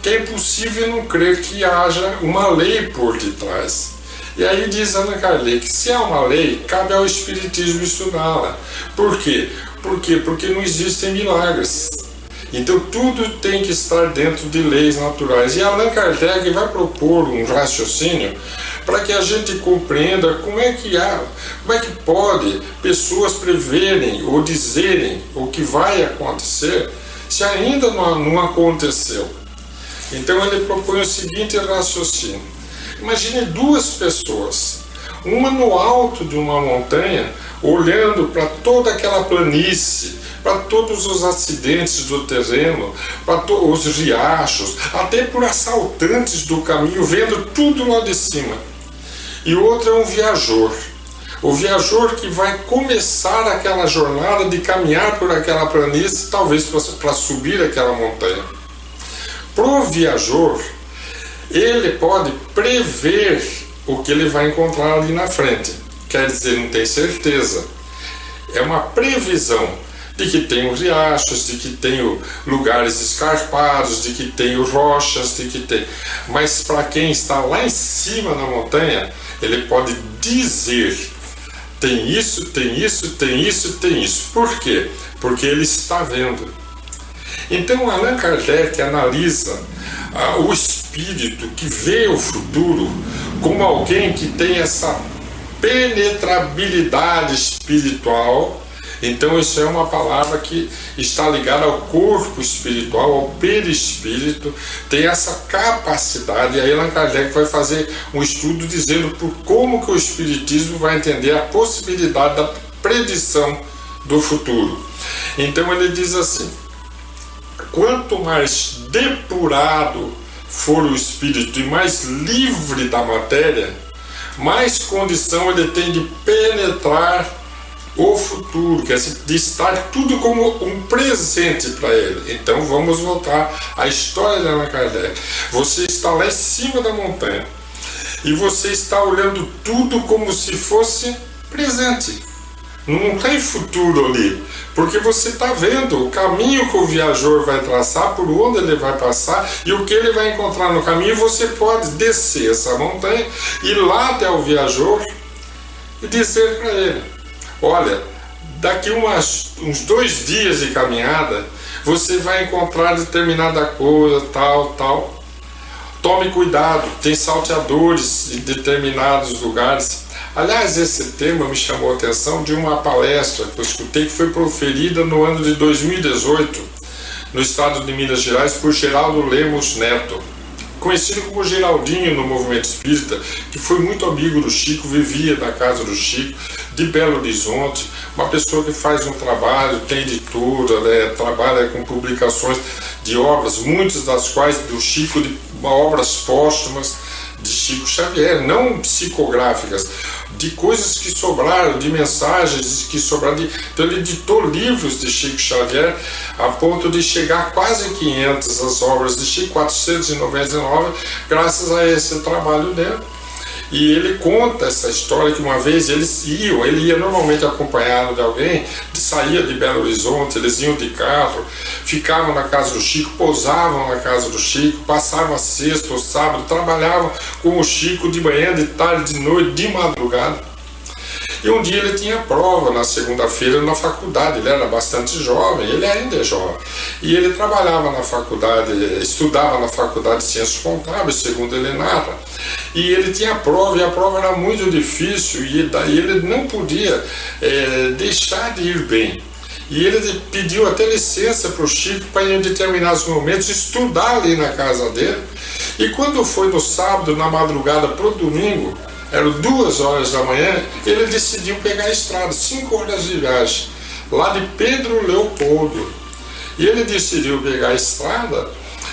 que é impossível não crer que haja uma lei por detrás. E aí diz Allan Kardec, se há uma lei, cabe ao Espiritismo estudá-la. Por quê? Porque não existem milagres. Então tudo tem que estar dentro de leis naturais. E Allan Kardec vai propor um raciocínio para que a gente compreenda como é que pode pessoas preverem ou dizerem o que vai acontecer se ainda não aconteceu. Então ele propõe o seguinte raciocínio. Imagine duas pessoas, uma no alto de uma montanha, olhando para toda aquela planície, para todos os acidentes do terreno, para os riachos, até por assaltantes do caminho, vendo tudo lá de cima. E outro é um viajor. O viajor que vai começar aquela jornada de caminhar por aquela planície, talvez para subir aquela montanha. Para o viajor, ele pode prever o que ele vai encontrar ali na frente. Quer dizer, não tem certeza. É uma previsão de que tem riachos, de que tem lugares escarpados, de que tem rochas, de que tem... Mas para quem está lá em cima na montanha, ele pode dizer: tem isso, tem isso, tem isso, tem isso. Por quê? Porque ele está vendo. Então Allan Kardec analisa o espírito que vê o futuro como alguém que tem essa penetrabilidade espiritual. Então isso é uma palavra que está ligada ao corpo espiritual, ao perispírito, tem essa capacidade. E aí Allan Kardec vai fazer um estudo dizendo por como que o espiritismo vai entender a possibilidade da predição do futuro. Então ele diz assim: quanto mais depurado for o espírito e mais livre da matéria, mais condição ele tem de penetrar o futuro, quer dizer, de estar tudo como um presente para ele. Então vamos voltar à história de Allan Kardec. Você está lá em cima da montanha e você está olhando tudo como se fosse presente. Não tem futuro ali, porque você está vendo o caminho que o viajor vai traçar, por onde ele vai passar e o que ele vai encontrar no caminho. Você pode descer essa montanha, ir lá até o viajor e dizer para ele: olha, daqui uns 2 dias de caminhada, você vai encontrar determinada coisa, tal. Tome cuidado, tem salteadores em determinados lugares. Aliás, esse tema me chamou a atenção de uma palestra que eu escutei, que foi proferida no ano de 2018, no estado de Minas Gerais, por Geraldo Lemos Neto, conhecido como Geraldinho no movimento espírita, que foi muito amigo do Chico, vivia na casa do Chico, de Belo Horizonte, uma pessoa que faz um trabalho, tem editora, trabalha com publicações de obras, muitas das quais do Chico, de obras póstumas de Chico Xavier, não psicográficas, de coisas que sobraram, de mensagens que sobraram. Então ele editou livros de Chico Xavier a ponto de chegar a quase 500 as obras de Chico, 499, graças a esse trabalho dele. E ele conta essa história que uma vez ele ia normalmente acompanhado de alguém, saía de Belo Horizonte, eles iam de carro, ficavam na casa do Chico, pousavam na casa do Chico, passavam a sexta ou sábado, trabalhavam com o Chico de manhã, de tarde, de noite, de madrugada. E um dia ele tinha prova na segunda-feira na faculdade, ele era bastante jovem, ele ainda é jovem. E ele trabalhava na faculdade, estudava na faculdade de Ciências Contábeis, segundo ele narra. E ele tinha prova, e a prova era muito difícil, e ele não podia deixar de ir bem. E ele pediu até licença para o Chico para em determinados momentos estudar ali na casa dele. E quando foi no sábado, na madrugada para o domingo, eram 2 horas da manhã, ele decidiu pegar a estrada, 5 horas de viagem, lá de Pedro Leopoldo. E ele decidiu pegar a estrada,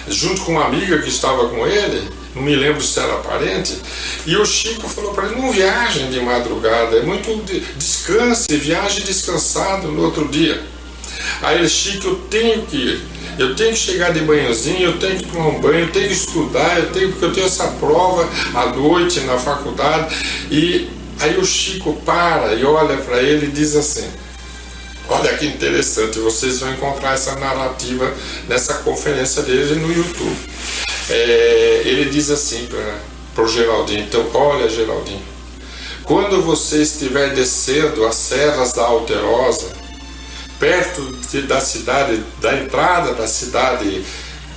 junto com uma amiga que estava com ele, não me lembro se era parente, e o Chico falou para ele: não viajem de madrugada, é muito descanse, viaje descansado no outro dia. Aí ele: Chico, eu tenho que ir, eu tenho que chegar de banhozinho, eu tenho que tomar um banho, eu tenho que estudar, porque eu tenho essa prova à noite na faculdade. E aí o Chico para e olha para ele e diz assim: olha que interessante, vocês vão encontrar essa narrativa nessa conferência dele no YouTube. Ele diz assim para o Geraldinho: então, olha, Geraldinho, quando você estiver descendo as serras da Alterosa, perto da cidade, da entrada da cidade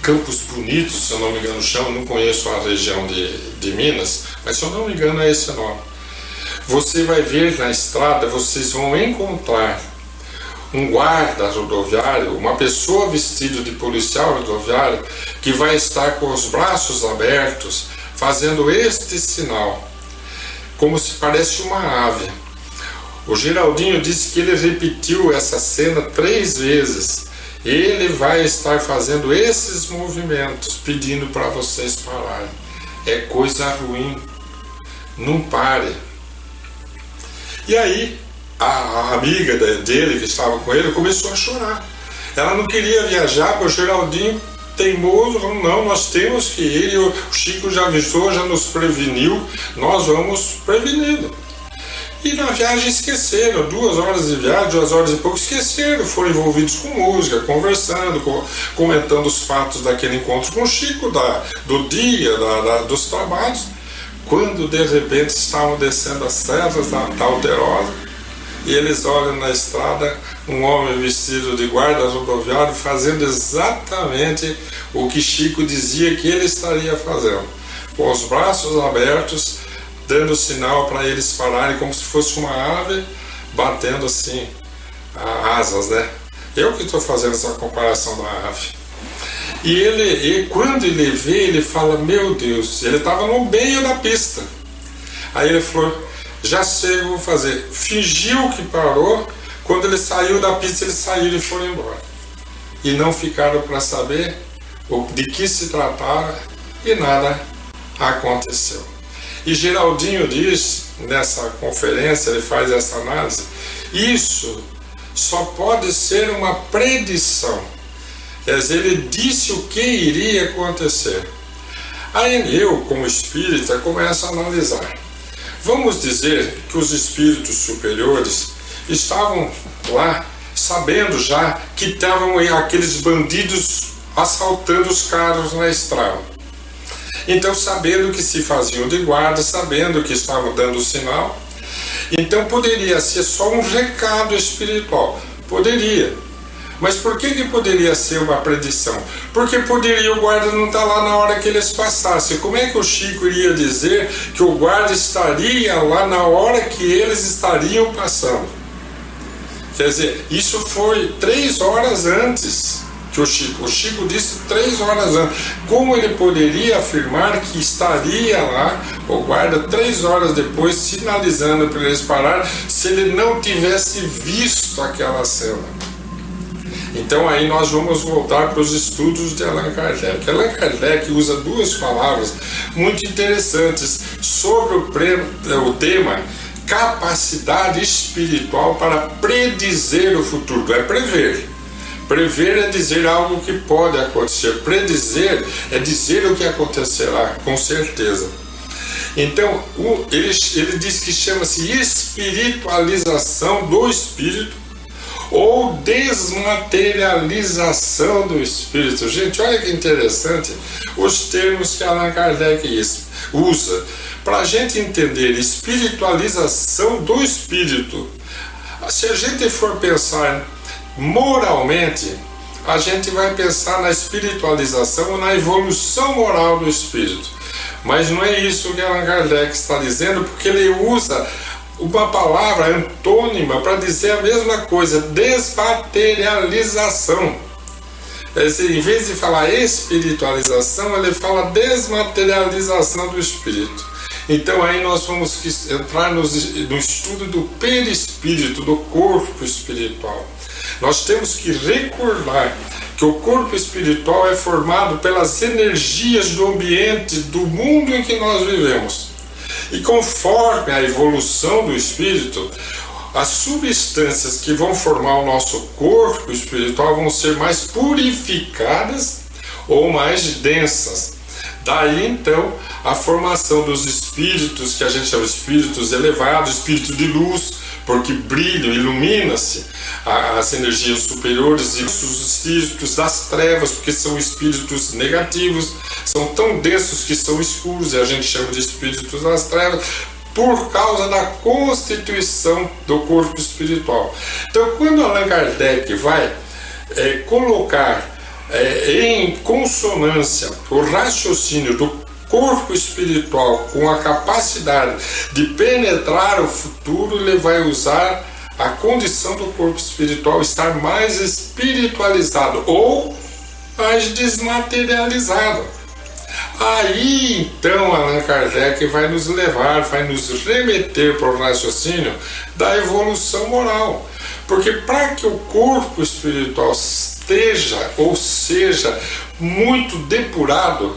Campos Bonitos, se eu não me engano, não conheço a região de Minas, mas se eu não me engano é esse nome. Você vai ver na estrada, vocês vão encontrar um guarda rodoviário, uma pessoa vestida de policial rodoviário, que vai estar com os braços abertos, fazendo este sinal, como se parece uma ave. O Geraldinho disse que ele repetiu essa cena 3 vezes. Ele vai estar fazendo esses movimentos, pedindo para vocês pararem. É coisa ruim. Não pare. E aí, a amiga dele, que estava com ele, começou a chorar. Ela não queria viajar, porque o Geraldinho, teimoso, não, nós temos que ir. O Chico já avisou, já nos preveniu, nós vamos prevenido. E na viagem esqueceram, 2 horas de viagem, 2 horas e pouco, esqueceram, foram envolvidos com música, conversando, comentando os fatos daquele encontro com o Chico, do dia, dos trabalhos, quando de repente estavam descendo as serras da Alterosa, e eles olham na estrada um homem vestido de guarda rodoviário fazendo exatamente o que Chico dizia que ele estaria fazendo, com os braços abertos, dando sinal para eles pararem, como se fosse uma ave batendo assim asas, né? Eu que estou fazendo essa comparação da ave. E quando ele vê, ele fala: meu Deus, ele estava no meio da pista. Aí ele falou: já sei o que vou fazer. Fingiu que parou. Quando ele saiu da pista, eles saíram e foram embora. E não ficaram para saber de que se tratava, e nada aconteceu. E Geraldinho diz, nessa conferência, ele faz essa análise: isso só pode ser uma predição. Quer dizer, ele disse o que iria acontecer. Aí eu, como espírita, começo a analisar. Vamos dizer que os espíritos superiores estavam lá, sabendo já que estavam aqueles bandidos assaltando os carros na estrada. Então, sabendo que se faziam de guarda, sabendo que estavam dando sinal, então poderia ser só um recado espiritual. Poderia. Mas por que poderia ser uma predição? Porque poderia o guarda não estar lá na hora que eles passassem. Como é que o Chico iria dizer que o guarda estaria lá na hora que eles estariam passando? Quer dizer, isso foi 3 horas antes que o Chico disse 3 horas antes. Como ele poderia afirmar que estaria lá o guarda 3 horas depois, sinalizando para eles parar, se ele não tivesse visto aquela cena? Então aí nós vamos voltar para os estudos de Allan Kardec. Allan Kardec usa 2 palavras muito interessantes sobre o tema capacidade espiritual para predizer o futuro. É prever. Prever é dizer algo que pode acontecer. Predizer é dizer o que acontecerá, com certeza. Então, ele diz que chama-se espiritualização do espírito ou desmaterialização do espírito. Gente, olha que interessante os termos que Allan Kardec usa. Para a gente entender espiritualização do espírito, se a gente for pensar moralmente, a gente vai pensar na espiritualização, na evolução moral do espírito. Mas não é isso que Allan Kardec está dizendo, porque ele usa uma palavra antônima para dizer a mesma coisa, desmaterialização. Em vez de falar espiritualização, ele fala desmaterialização do espírito. Então aí nós vamos entrar no estudo do perispírito, do corpo espiritual. Nós temos que recordar que o corpo espiritual é formado pelas energias do ambiente, do mundo em que nós vivemos. E conforme a evolução do espírito, as substâncias que vão formar o nosso corpo espiritual vão ser mais purificadas ou mais densas. Daí então a formação dos espíritos, que a gente chama de espíritos elevados, espírito de luz, porque brilham, ilumina-se as energias superiores, e os espíritos das trevas, porque são espíritos negativos, são tão densos que são escuros, e a gente chama de espíritos das trevas, por causa da constituição do corpo espiritual. Então, quando Allan Kardec vai colocar em consonância o raciocínio do corpo espiritual com a capacidade de penetrar o futuro, ele vai usar a condição do corpo espiritual estar mais espiritualizado ou mais desmaterializado. Aí então Allan Kardec vai nos levar, vai nos remeter para o raciocínio da evolução moral. Porque para que o corpo espiritual esteja ou seja muito depurado,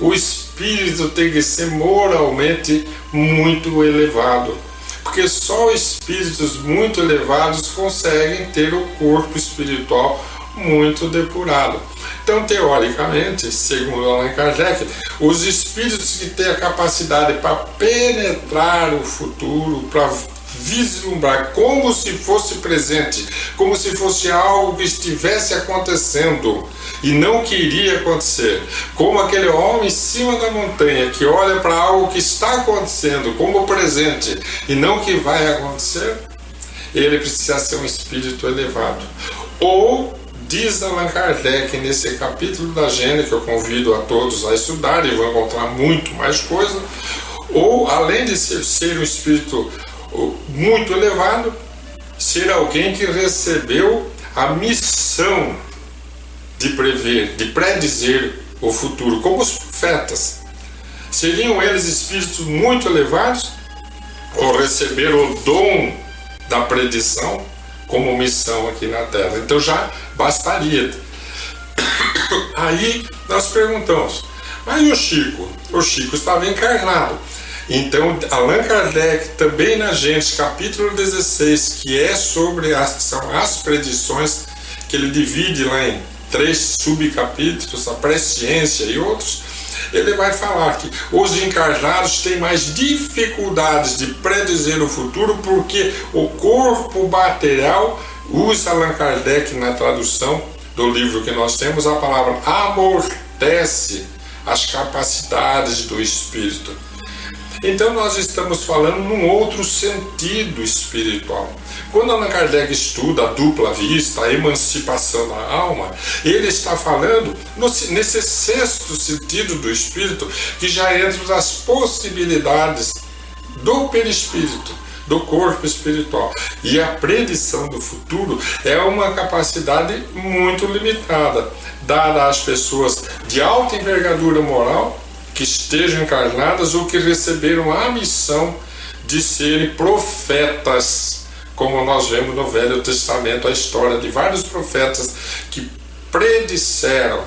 o espírito tem que ser moralmente muito elevado. Porque só espíritos muito elevados conseguem ter o corpo espiritual muito depurado. Então, teoricamente, segundo Allan Kardec, os espíritos que têm a capacidade para penetrar o futuro, para vislumbrar como se fosse presente, como se fosse algo que estivesse acontecendo e não que iria acontecer, como aquele homem em cima da montanha que olha para algo que está acontecendo como presente e não que vai acontecer, ele precisa ser um espírito elevado. Ou diz Allan Kardec nesse capítulo da Gênese, que eu convido a todos a estudar e vão encontrar muito mais coisa, ou além de ser um espírito muito elevado, ser alguém que recebeu a missão de prever, de predizer o futuro, como os profetas. Seriam eles espíritos muito elevados ou receberam o dom da predição como missão aqui na Terra? Então já bastaria. Aí nós perguntamos, mas e o Chico? O Chico estava encarnado. Então Allan Kardec, também na Gênese, capítulo 16, que é sobre são as predições, que ele divide lá em 3 subcapítulos, a presciência e outros, ele vai falar que os encarnados têm mais dificuldades de predizer o futuro porque o corpo material, usa Allan Kardec na tradução do livro que nós temos, a palavra amortece as capacidades do espírito. Então nós estamos falando num outro sentido espiritual. Quando Allan Kardec estuda a dupla vista, a emancipação da alma, ele está falando nesse 6º sentido do espírito, que já entra nas possibilidades do perispírito, do corpo espiritual. E a predição do futuro é uma capacidade muito limitada, dada às pessoas de alta envergadura moral, que estejam encarnadas ou que receberam a missão de serem profetas, como nós vemos no Velho Testamento, a história de vários profetas que predisseram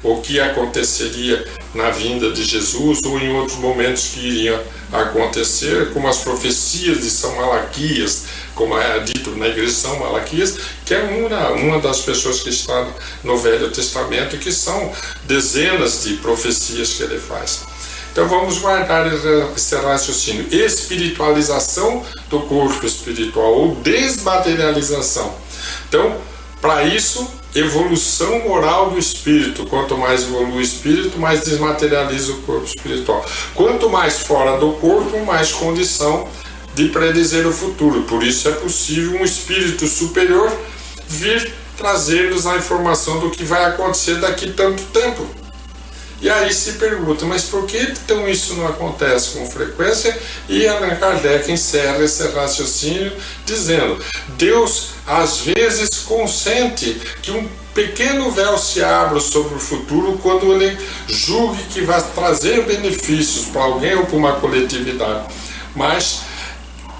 o que aconteceria na vinda de Jesus ou em outros momentos que iriam acontecer, como as profecias de São Malaquias, como é dito na igreja de São Malaquias, que é uma das pessoas que está no Velho Testamento, que são dezenas de profecias que ele faz. Então vamos guardar esse raciocínio. Espiritualização do corpo espiritual ou desmaterialização. Então, para isso, evolução moral do espírito. Quanto mais evolui o espírito, mais desmaterializa o corpo espiritual. Quanto mais fora do corpo, mais condição de predizer o futuro. Por isso é possível um espírito superior vir trazer-nos a informação do que vai acontecer daqui tanto tempo. E aí se pergunta, mas por que então isso não acontece com frequência? E Allan Kardec encerra esse raciocínio dizendo: Deus às vezes consente que um pequeno véu se abra sobre o futuro quando ele julgue que vai trazer benefícios para alguém ou para uma coletividade. Mas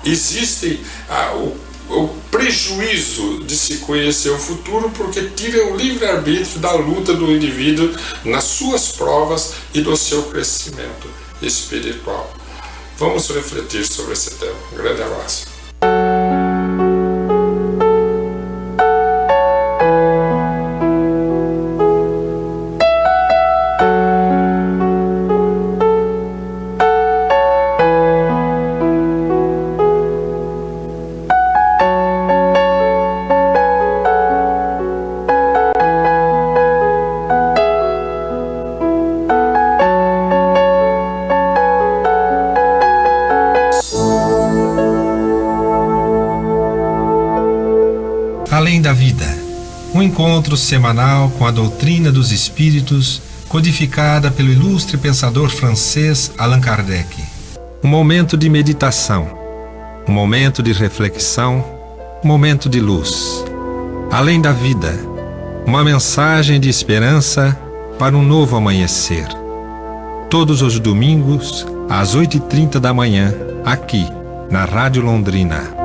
existe o prejuízo de se conhecer o futuro, porque tira o livre-arbítrio da luta do indivíduo nas suas provas e do seu crescimento espiritual. Vamos refletir sobre esse tema. Um grande abraço. Além da Vida, um encontro semanal com a doutrina dos espíritos, codificada pelo ilustre pensador francês Allan Kardec. Um momento de meditação, um momento de reflexão, um momento de luz. Além da Vida, uma mensagem de esperança para um novo amanhecer. Todos os domingos, às 8h30 da manhã, aqui, na Rádio Londrina.